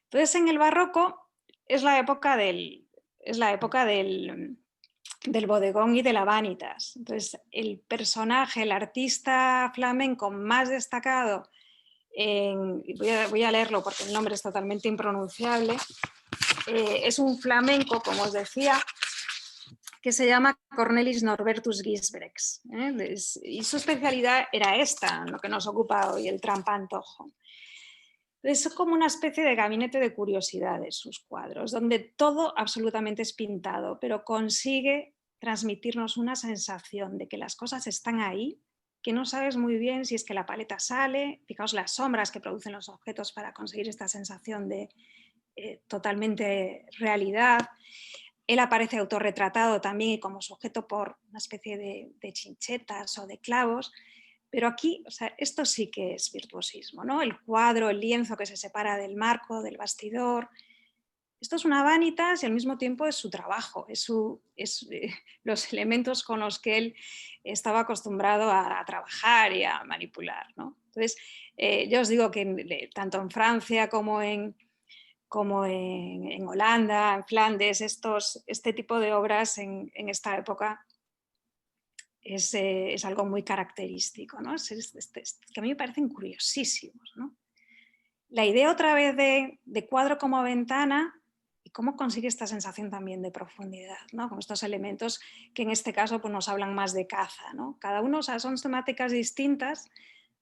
Entonces, en el barroco es la época del bodegón y de la vanitas. Entonces, el personaje, el artista flamenco más destacado, voy a leerlo porque el nombre es totalmente impronunciable, es un flamenco, como os decía, que se llama Cornelis Norbertus Gisbrechts, y su especialidad era esta, lo que nos ocupa hoy, el trampantojo. Es como una especie de gabinete de curiosidades sus cuadros, donde todo absolutamente es pintado, pero consigue transmitirnos una sensación de que las cosas están ahí, que no sabes muy bien si es que la paleta sale. Fijaos las sombras que producen los objetos para conseguir esta sensación de totalmente realidad. Él aparece autorretratado también y como sujeto por una especie de chinchetas o de clavos. Pero aquí, o sea, esto sí que es virtuosismo, ¿no? El cuadro, el lienzo que se separa del marco, del bastidor. Esto es una vanitas y al mismo tiempo es su trabajo, los elementos con los que él estaba acostumbrado a trabajar y a manipular, ¿no? Entonces, yo os digo que tanto en Francia como en Holanda, en Flandes, este tipo de obras en esta época es algo muy característico, ¿no? Que a mí me parecen curiosísimos, ¿no? La idea otra vez de cuadro como ventana y cómo consigue esta sensación también de profundidad, ¿no? Con estos elementos que en este caso pues, nos hablan más de caza, ¿no? Cada uno, o sea, son temáticas distintas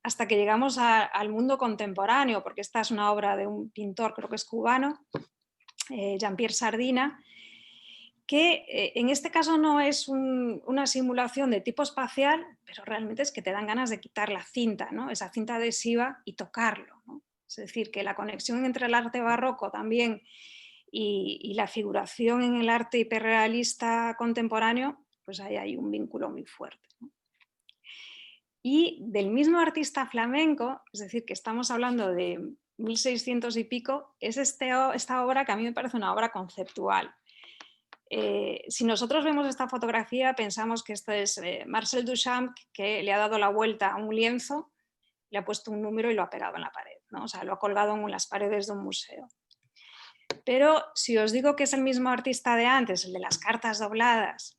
hasta que llegamos al mundo contemporáneo, porque esta es una obra de un pintor, creo que es cubano, Jean-Pierre Sardina, que en este caso no es una simulación de tipo espacial, pero realmente es que te dan ganas de quitar la cinta, ¿no? Esa cinta adhesiva y tocarlo, ¿no? Es decir, que la conexión entre el arte barroco también y la figuración en el arte hiperrealista contemporáneo, pues ahí hay un vínculo muy fuerte, ¿no? Y del mismo artista flamenco, es decir, que estamos hablando de 1600 y pico, es esta obra que a mí me parece una obra conceptual. Si nosotros vemos esta fotografía, pensamos que esto es Marcel Duchamp, que le ha dado la vuelta a un lienzo, le ha puesto un número y lo ha pegado en la pared, ¿no? O sea, lo ha colgado en las paredes de un museo. Pero si os digo que es el mismo artista de antes, el de las cartas dobladas,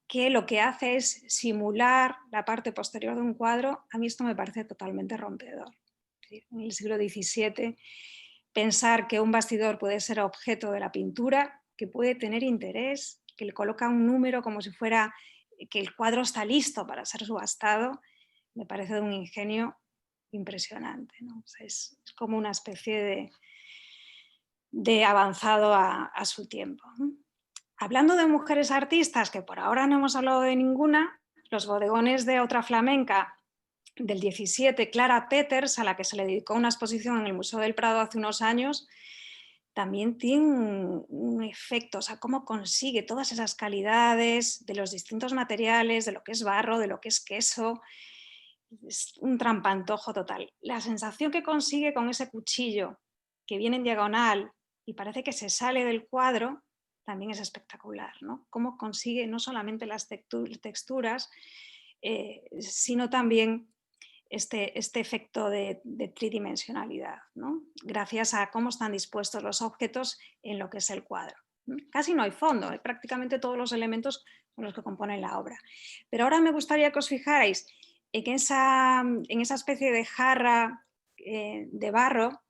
que lo que hace es simular la parte posterior de un cuadro, a mí esto me parece totalmente rompedor. En el siglo XVII, pensar que un bastidor puede ser objeto de la pintura, que puede tener interés, que le coloca un número como si fuera que el cuadro está listo para ser subastado, me parece de un ingenio impresionante, ¿no? O sea, es como una especie de avanzado a su tiempo, ¿no? Hablando de mujeres artistas, que por ahora no hemos hablado de ninguna, los bodegones de otra flamenca del 17, Clara Peters, a la que se le dedicó una exposición en el Museo del Prado hace unos años, también tiene un efecto, o sea, cómo consigue todas esas calidades de los distintos materiales, de lo que es barro, de lo que es queso. Es un trampantojo total. La sensación que consigue con ese cuchillo que viene en diagonal y parece que se sale del cuadro, también es espectacular, ¿no? Cómo consigue no solamente las texturas, sino también este efecto de tridimensionalidad, ¿no? Gracias a cómo están dispuestos los objetos en lo que es el cuadro. Casi no hay fondo, prácticamente todos los elementos son los que componen la obra. Pero ahora me gustaría que os fijarais en esa especie de jarra de barro,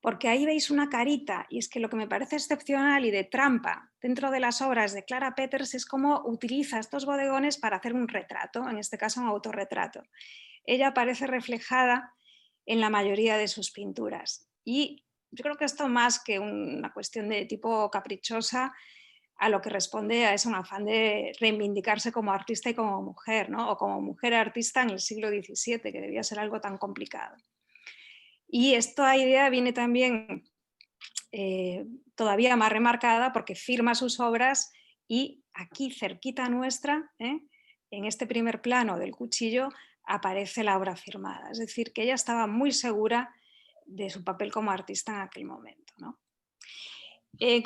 porque ahí veis una carita, y es que lo que me parece excepcional y de trampa dentro de las obras de Clara Peters es cómo utiliza estos bodegones para hacer un retrato, en este caso un autorretrato. Ella aparece reflejada en la mayoría de sus pinturas, y yo creo que esto, más que una cuestión de tipo caprichosa, a lo que responde es un afán de reivindicarse como artista y como mujer, ¿no? O como mujer artista en el siglo XVII, que debía ser algo tan complicado. Y esta idea viene también todavía más remarcada porque firma sus obras y aquí cerquita nuestra, en este primer plano del cuchillo, aparece la obra firmada. Es decir, que ella estaba muy segura de su papel como artista en aquel momento, ¿no? En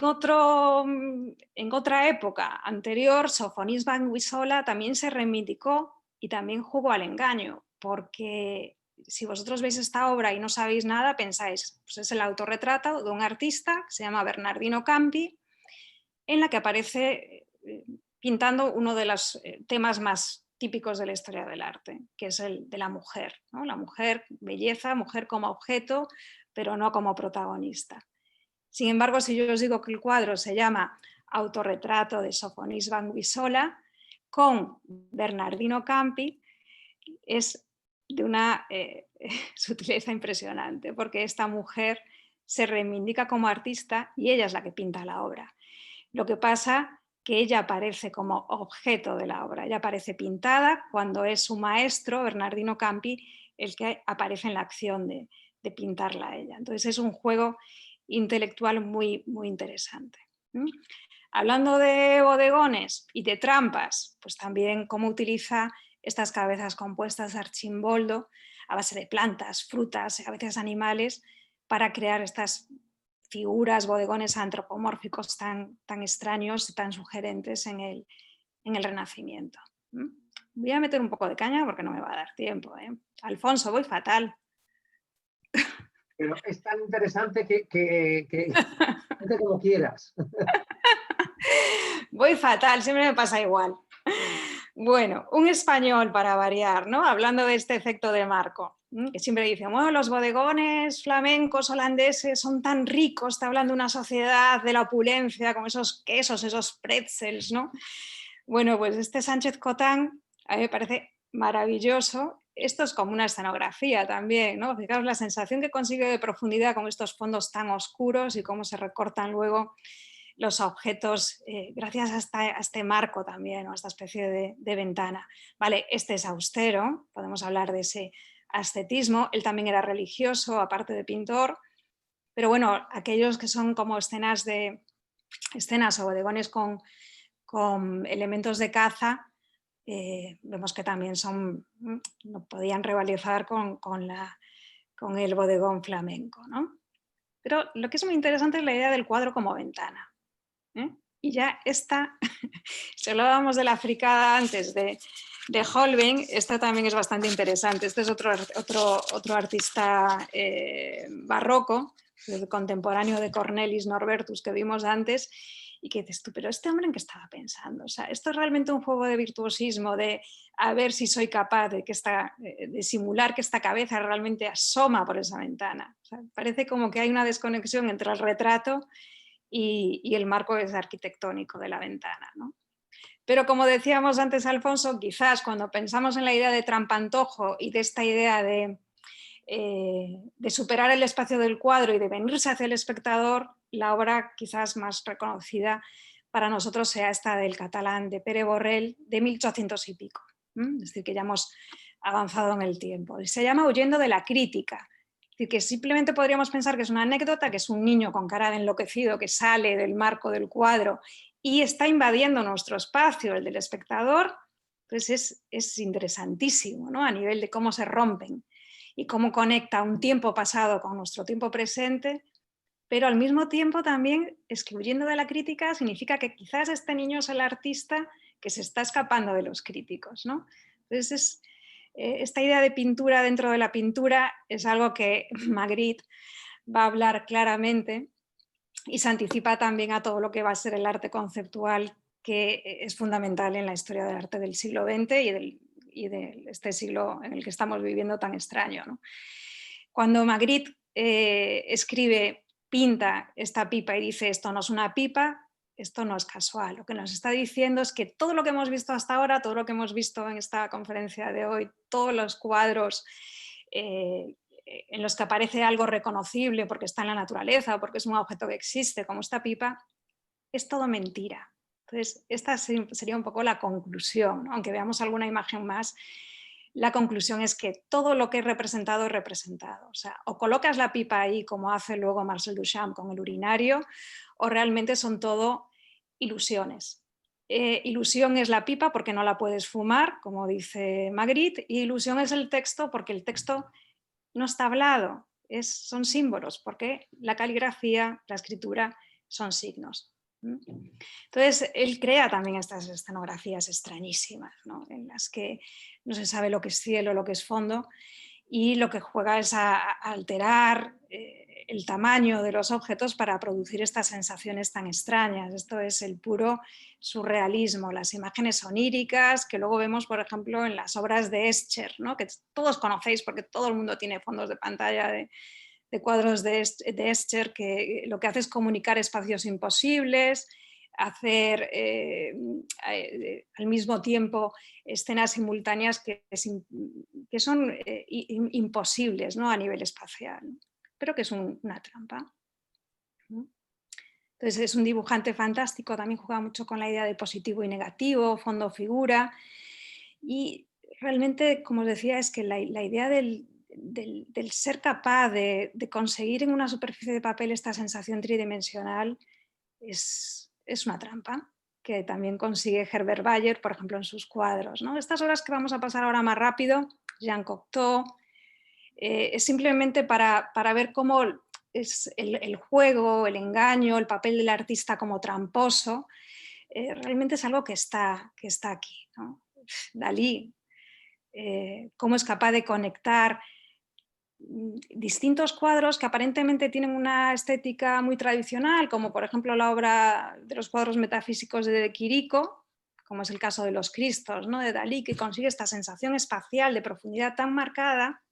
otra época anterior, Sofonis Banguisola también se reivindicó y también jugó al engaño, porque si vosotros veis esta obra y no sabéis nada, pensáis, pues es el autorretrato de un artista que se llama Bernardino Campi, en la que aparece pintando uno de los temas más típicos de la historia del arte, que es el de la mujer, ¿no? La mujer, belleza, mujer como objeto, pero no como protagonista. Sin embargo, si yo os digo que el cuadro se llama Autorretrato de Sofonis Banguisola con Bernardino Campi, es de una sutileza impresionante, porque esta mujer se reivindica como artista y ella es la que pinta la obra. Lo que pasa que ella aparece como objeto de la obra, ella aparece pintada cuando es su maestro, Bernardino Campi, el que aparece en la acción de pintarla a ella. Entonces es un juego intelectual muy, muy interesante. Hablando de bodegones y de trampas, pues también cómo utiliza estas cabezas compuestas de Archimboldo a base de plantas, frutas, a veces animales, para crear estas figuras, bodegones antropomórficos tan extraños y tan sugerentes en el Renacimiento. Voy a meter un poco de caña porque no me va a dar tiempo, ¿eh? Alfonso, voy fatal. Pero es tan interesante que como quieras. Voy fatal, siempre me pasa igual. Bueno, un español para variar, ¿no? Hablando de este efecto de marco, que siempre dicen, bueno, los bodegones flamencos holandeses son tan ricos, está hablando de una sociedad de la opulencia, con esos quesos, esos pretzels, ¿no? Bueno, pues este Sánchez Cotán a mí me parece maravilloso. Esto es como una escenografía también, ¿no? Fijaos la sensación que consigue de profundidad con estos fondos tan oscuros y cómo se recortan luego los objetos gracias a este marco también, o a esta especie de ventana. Vale, este es austero, podemos hablar de ese ascetismo. Él también era religioso, aparte de pintor, pero bueno, aquellos que son como escenas o bodegones con elementos de caza, vemos que también no podían rivalizar con el bodegón flamenco, ¿no? Pero lo que es muy interesante es la idea del cuadro como ventana. Y ya esta, si hablábamos de la fricada antes de Holbein, esta también es bastante interesante. Este es otro artista barroco, contemporáneo de Cornelis Norbertus que vimos antes, y que dices tú, pero este hombre ¿en qué estaba pensando? O sea, esto es realmente un juego de virtuosismo, de a ver si soy capaz de simular que esta cabeza realmente asoma por esa ventana. O sea, parece como que hay una desconexión entre el retrato y el marco es arquitectónico de la ventana, ¿no? Pero como decíamos antes, Alfonso, quizás cuando pensamos en la idea de trampantojo y de esta idea de superar el espacio del cuadro y de venirse hacia el espectador, la obra quizás más reconocida para nosotros sea esta del catalán de Pere Borrell de 1800 y pico. Es decir, que ya hemos avanzado en el tiempo. Se llama Huyendo de la crítica. Es decir, que simplemente podríamos pensar que es una anécdota, que es un niño con cara de enloquecido que sale del marco del cuadro y está invadiendo nuestro espacio, el del espectador. Pues es interesantísimo, ¿no? A nivel de cómo se rompen y cómo conecta un tiempo pasado con nuestro tiempo presente, pero al mismo tiempo también excluyendo de la crítica significa que quizás este niño es el artista que se está escapando de los críticos, ¿no? Entonces esta idea de pintura dentro de la pintura es algo que Magritte va a hablar claramente y se anticipa también a todo lo que va a ser el arte conceptual, que es fundamental en la historia del arte del siglo XX y de este siglo en el que estamos viviendo tan extraño, ¿no? Cuando Magritte pinta esta pipa y dice esto no es una pipa, esto no es casual. Lo que nos está diciendo es que todo lo que hemos visto hasta ahora, todo lo que hemos visto en esta conferencia de hoy, todos los cuadros en los que aparece algo reconocible porque está en la naturaleza o porque es un objeto que existe, como esta pipa, es todo mentira. Entonces, esta sería un poco la conclusión, ¿no? Aunque veamos alguna imagen más, la conclusión es que todo lo que es representado es representado. O sea, o colocas la pipa ahí como hace luego Marcel Duchamp con el urinario, o realmente son todo ilusiones. Ilusión es la pipa porque no la puedes fumar, como dice Magritte, y ilusión es el texto porque el texto no está hablado, son símbolos, porque la caligrafía, la escritura son signos. Entonces, él crea también estas escenografías extrañísimas, ¿no? En las que no se sabe lo que es cielo, lo que es fondo, y lo que juega es a alterar el tamaño de los objetos para producir estas sensaciones tan extrañas. Esto es el puro surrealismo, las imágenes oníricas que luego vemos, por ejemplo, en las obras de Escher, ¿no? Que todos conocéis porque todo el mundo tiene fondos de pantalla de cuadros de Escher, que lo que hace es comunicar espacios imposibles, hacer al mismo tiempo escenas simultáneas que son imposibles, ¿no? A nivel espacial, pero que es una trampa. Entonces es un dibujante fantástico, también juega mucho con la idea de positivo y negativo, fondo-figura, y realmente, como os decía, es que la idea del ser capaz de conseguir en una superficie de papel esta sensación tridimensional es una trampa que también consigue Herbert Bayer, por ejemplo, en sus cuadros, ¿no? Estas obras que vamos a pasar ahora más rápido, Jean Cocteau, es simplemente para ver cómo es el juego, el engaño, el papel del artista como tramposo, realmente es algo que está aquí, ¿no? Dalí, cómo es capaz de conectar distintos cuadros que aparentemente tienen una estética muy tradicional, como por ejemplo la obra de los cuadros metafísicos de Quirico, como es el caso de los Cristos, ¿no? De Dalí, que consigue esta sensación espacial de profundidad tan marcada.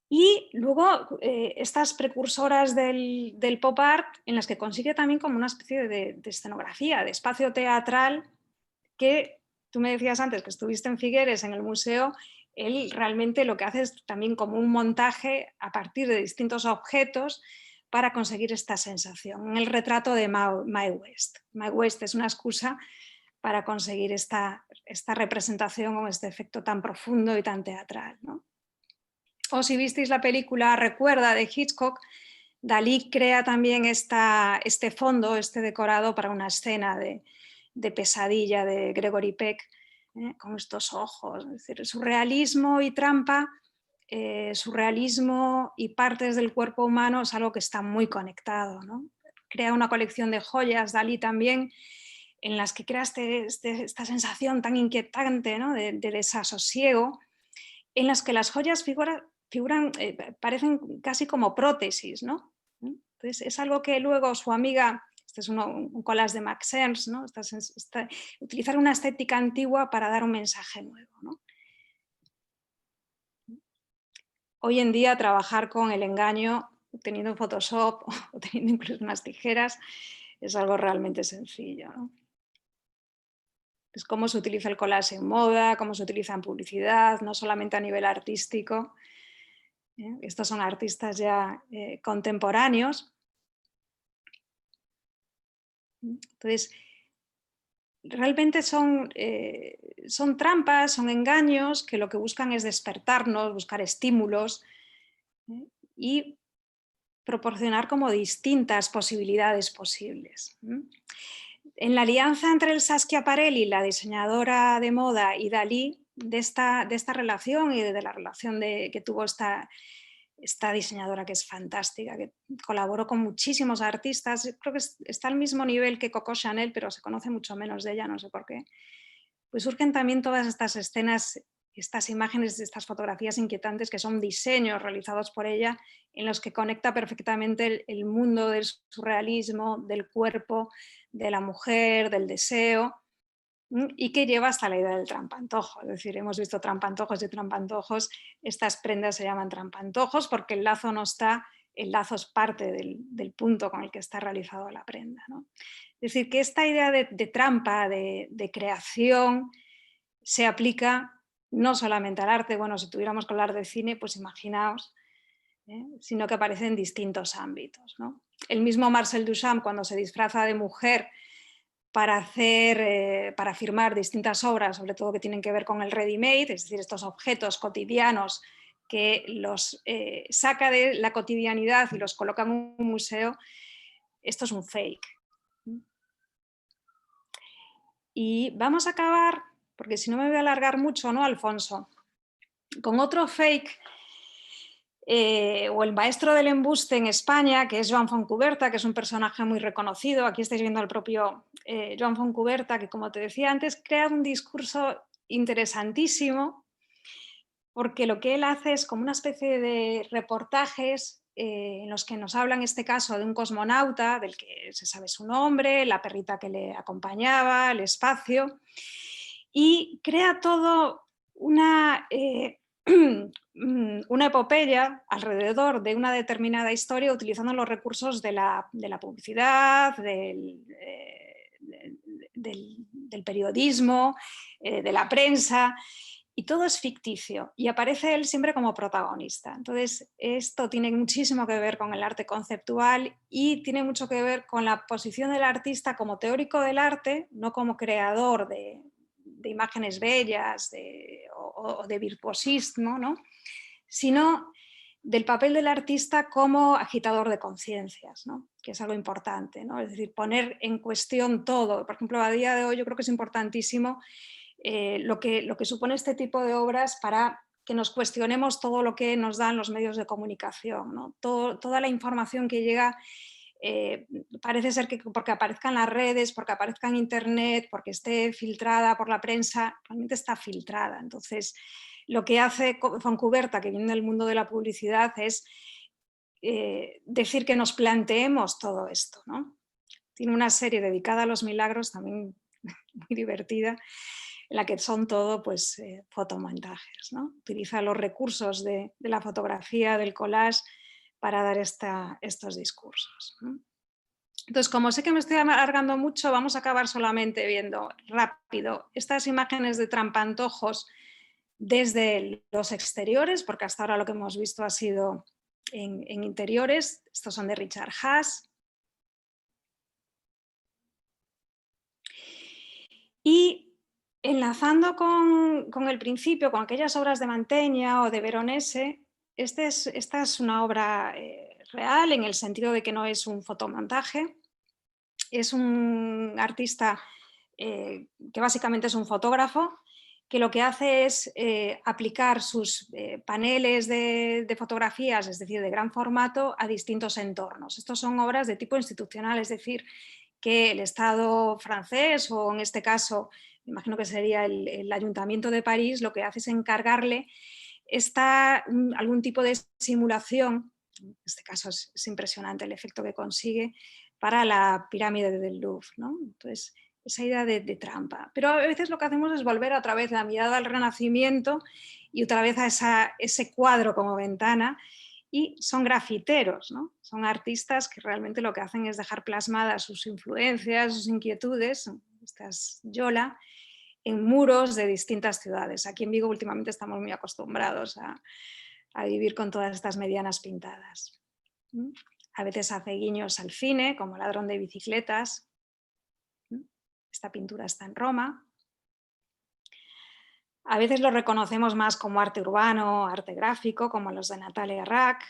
Y luego estas precursoras del pop art, en las que consigue también como una especie de escenografía, de espacio teatral, que tú me decías antes que estuviste en Figueres, en el museo. Él realmente lo que hace es también como un montaje a partir de distintos objetos para conseguir esta sensación. En el retrato de Mae West. Mae West es una excusa para conseguir esta representación con este efecto tan profundo y tan teatral, ¿no? O si visteis la película Recuerda de Hitchcock, Dalí crea también este fondo, este decorado para una escena de pesadilla de Gregory Peck, con estos ojos. Es decir, surrealismo y trampa, surrealismo y partes del cuerpo humano es algo que está muy conectado, ¿no? Crea una colección de joyas, Dalí también, en las que crea esta sensación tan inquietante, ¿no? de desasosiego, en las que las joyas figuran, parecen casi como prótesis, ¿no? Entonces es algo que luego su amiga, este es un collage de Max Ernst, ¿no? Utilizar una estética antigua para dar un mensaje nuevo, ¿no? Hoy en día trabajar con el engaño, teniendo Photoshop o teniendo incluso unas tijeras, es algo realmente sencillo, ¿no? Es cómo se utiliza el collage en moda, cómo se utiliza en publicidad, no solamente a nivel artístico. Estos son artistas ya contemporáneos. Entonces, realmente son trampas, son engaños que lo que buscan es despertarnos, buscar estímulos y proporcionar como distintas posibilidades posibles. En la alianza entre el Schiaparelli, la diseñadora de moda, y Dalí, de esta relación y de la relación que tuvo esta diseñadora, que es fantástica, que colaboró con muchísimos artistas, creo que está al mismo nivel que Coco Chanel, pero se conoce mucho menos de ella, no sé por qué, pues surgen también todas estas escenas, estas imágenes, estas fotografías inquietantes que son diseños realizados por ella, en los que conecta perfectamente el mundo del surrealismo, del cuerpo, de la mujer, del deseo, y que lleva hasta la idea del trampantojo. Es decir, hemos visto trampantojos y trampantojos, estas prendas se llaman trampantojos porque el lazo no está, el lazo es parte del punto con el que está realizado la prenda, ¿no? Es decir, que esta idea de trampa, de creación, se aplica no solamente al arte, bueno, si tuviéramos que hablar de cine, pues imaginaos, sino que aparece en distintos ámbitos, ¿no? El mismo Marcel Duchamp, cuando se disfraza de mujer para firmar distintas obras, sobre todo que tienen que ver con el ready-made, es decir, estos objetos cotidianos que los saca de la cotidianidad y los coloca en un museo, esto es un fake. Y vamos a acabar, porque si no me voy a alargar mucho, ¿no, Alfonso? Con otro fake, o el maestro del embuste en España, que es Joan Fontcuberta, que es un personaje muy reconocido. Aquí estáis viendo al propio Joan Fontcuberta, que, como te decía antes, crea un discurso interesantísimo, porque lo que él hace es como una especie de reportajes en los que nos habla, en este caso, de un cosmonauta, del que se sabe su nombre, la perrita que le acompañaba, el espacio, y crea todo una epopeya alrededor de una determinada historia, utilizando los recursos de la publicidad, del periodismo, de la prensa, y todo es ficticio, y aparece él siempre como protagonista. Entonces, esto tiene muchísimo que ver con el arte conceptual y tiene mucho que ver con la posición del artista como teórico del arte, no como creador de imágenes bellas o de virtuosismo, ¿no? Sino del papel del artista como agitador de conciencias, ¿no? Que es algo importante, ¿no? Es decir, poner en cuestión todo. Por ejemplo, a día de hoy yo creo que es importantísimo lo que supone este tipo de obras para que nos cuestionemos todo lo que nos dan los medios de comunicación, ¿no? Toda la información que llega, parece ser que porque aparezca en las redes, porque aparezca en internet, porque esté filtrada por la prensa, realmente está filtrada. Entonces, lo que hace Fontcuberta, que viene del mundo de la publicidad, es decir que nos planteemos todo esto, ¿no? Tiene una serie dedicada a los milagros, también muy divertida, en la que son todo pues, fotomontajes, ¿no? Utiliza los recursos de la fotografía, del collage, para dar estos discursos, ¿no? Entonces, como sé que me estoy alargando mucho, vamos a acabar solamente viendo rápido estas imágenes de trampantojos desde los exteriores, porque hasta ahora lo que hemos visto ha sido en interiores. Estos son de Richard Haas. Y enlazando con el principio, con aquellas obras de Mantegna o de Veronese, esta es una obra real en el sentido de que no es un fotomontaje. Es un artista que básicamente es un fotógrafo que lo que hace es aplicar sus paneles de fotografías, es decir, de gran formato, a distintos entornos. Estos son obras de tipo institucional, es decir, que el Estado francés, o en este caso, me imagino que sería el Ayuntamiento de París, lo que hace es encargarle algún tipo de simulación. En este caso es impresionante el efecto que consigue para la pirámide del Louvre, ¿no? Entonces, esa idea de trampa. Pero a veces lo que hacemos es volver otra vez la mirada al Renacimiento y otra vez a ese cuadro como ventana, y son grafiteros, ¿no? Son artistas que realmente lo que hacen es dejar plasmadas sus influencias, sus inquietudes, estas yola, en muros de distintas ciudades. Aquí en Vigo últimamente estamos muy acostumbrados a vivir con todas estas medianas pintadas. A veces hace guiños al cine, como Ladrón de bicicletas. Esta pintura está en Roma. A veces lo reconocemos más como arte urbano, arte gráfico, como los de Natalia Rack.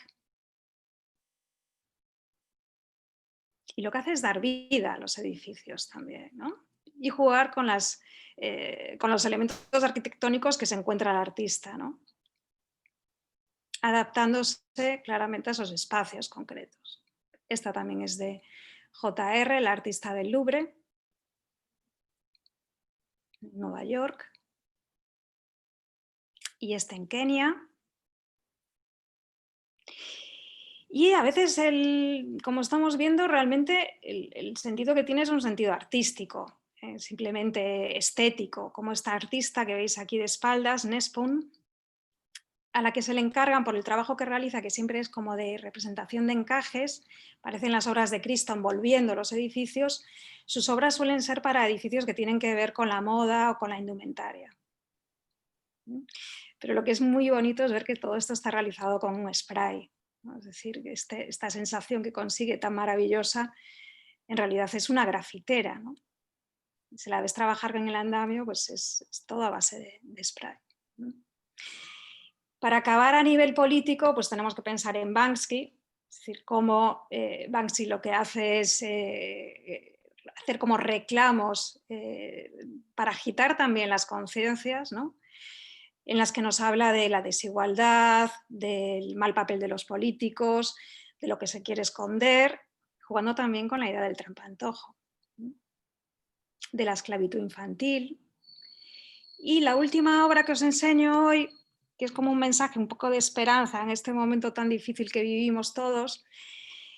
Y lo que hace es dar vida a los edificios también, ¿no? Y jugar con los elementos arquitectónicos que se encuentra el artista, ¿no? Adaptándose claramente a esos espacios concretos. Esta también es de J.R., el artista del Louvre, Nueva York. Y este en Kenia. Y a veces, como estamos viendo, realmente el sentido que tiene es un sentido artístico, simplemente estético, como esta artista que veis aquí de espaldas, Nespun, a la que se le encargan por el trabajo que realiza, que siempre es como de representación de encajes, parecen las obras de Cristo envolviendo los edificios. Sus obras suelen ser para edificios que tienen que ver con la moda o con la indumentaria. Pero lo que es muy bonito es ver que todo esto está realizado con un spray, ¿no? Es decir, que esta sensación que consigue tan maravillosa en realidad es una grafitera, ¿no? Si la ves trabajar en el andamio, pues es todo a base de spray, ¿no? Para acabar a nivel político, pues tenemos que pensar en Banksy, es decir, cómo Banksy lo que hace es hacer como reclamos para agitar también las conciencias, ¿no? En las que nos habla de la desigualdad, del mal papel de los políticos, de lo que se quiere esconder, jugando también con la idea del trampantojo, de la esclavitud infantil. Y la última obra que os enseño hoy, que es como un mensaje un poco de esperanza en este momento tan difícil que vivimos todos,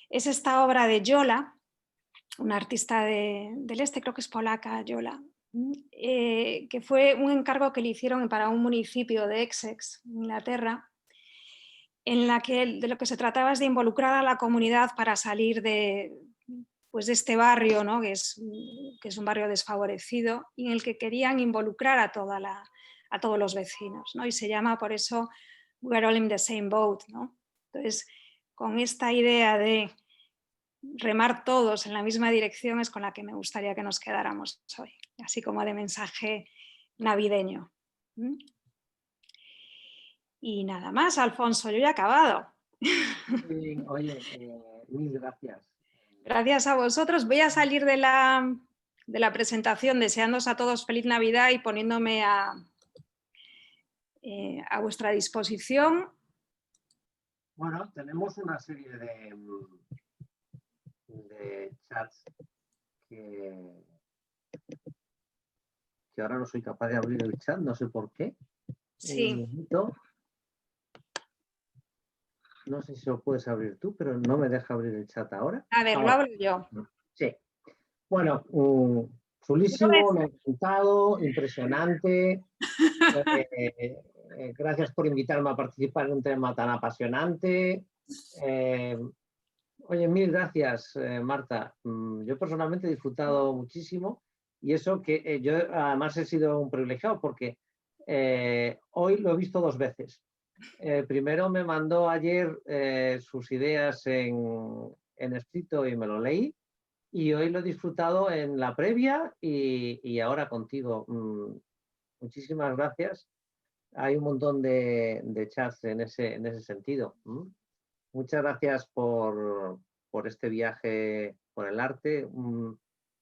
es esta obra de Yola, una artista del este, creo que es polaca, Yola, que fue un encargo que le hicieron para un municipio de Essex, Inglaterra, en la que de lo que se trataba es de involucrar a la comunidad para salir de este barrio, ¿no? que es un barrio desfavorecido, y en el que querían involucrar a todos los vecinos, ¿no? Y se llama por eso We're all in the same boat, ¿no? Entonces, con esta idea de remar todos en la misma dirección es con la que me gustaría que nos quedáramos hoy, así como de mensaje navideño. Y nada más, Alfonso, yo ya he acabado. Oye, mil gracias. Gracias a vosotros. Voy a salir de la presentación deseándoos a todos feliz Navidad y poniéndome a vuestra disposición. Bueno, tenemos una serie de chats que ahora no soy capaz de abrir el chat, no sé por qué. Sí. No sé si lo puedes abrir tú, pero no me deja abrir el chat ahora. A ver, lo abro yo. Sí. Bueno, chulísimo, me ha encantado, impresionante. Gracias por invitarme a participar en un tema tan apasionante. Oye, mil gracias, Marta. Yo personalmente he disfrutado muchísimo, y eso que yo además he sido un privilegiado porque hoy lo he visto 2 veces. Primero me mandó ayer sus ideas en escrito y me lo leí. Y hoy lo he disfrutado en la previa y ahora contigo. Muchísimas gracias. Hay un montón de chats en ese sentido. Muchas gracias por este viaje por el arte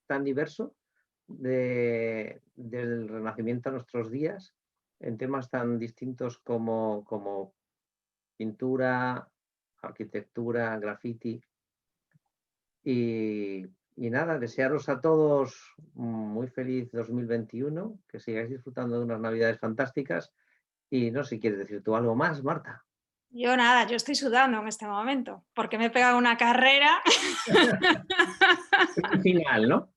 tan diverso del Renacimiento a nuestros días, en temas tan distintos como pintura, arquitectura, graffiti. Y nada, desearos a todos muy feliz 2021, que sigáis disfrutando de unas navidades fantásticas. Y no sé si quieres decir tú algo más, Marta. Yo nada, yo estoy sudando en este momento, porque me he pegado una carrera. Final, ¿no?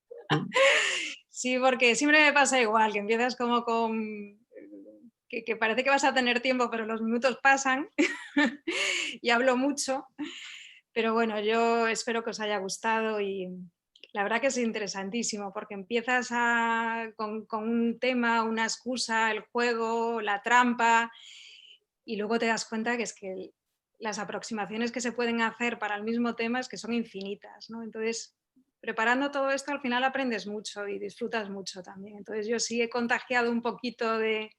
Sí, porque siempre me pasa igual, que empiezas como con... que parece que vas a tener tiempo, pero los minutos pasan y hablo mucho. Pero bueno, yo espero que os haya gustado y la verdad que es interesantísimo, porque empiezas con un tema, una excusa, el juego, la trampa, y luego te das cuenta que es que las aproximaciones que se pueden hacer para el mismo tema es que son infinitas, ¿no? Entonces, preparando todo esto, al final aprendes mucho y disfrutas mucho también. Entonces, yo sí he contagiado un poquito de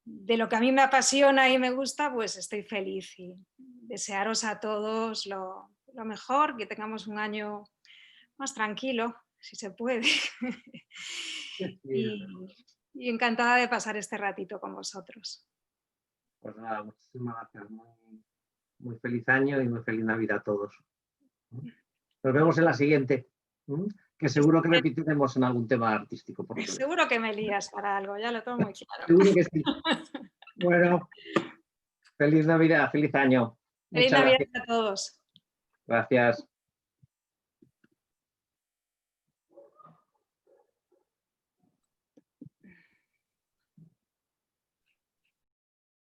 lo que a mí me apasiona y me gusta, pues estoy feliz y desearos a todos lo mejor, que tengamos un año más tranquilo, si se puede. y encantada de pasar este ratito con vosotros. Pues nada, muchísimas gracias. Muy feliz año y muy feliz Navidad a todos. Nos vemos en la siguiente, que seguro que repetiremos en algún tema artístico. Seguro que me lías para algo, ya lo tengo muy claro. Seguro que sí. Bueno, feliz Navidad, feliz año. Feliz Muchas Navidad gracias. a todos. Gracias.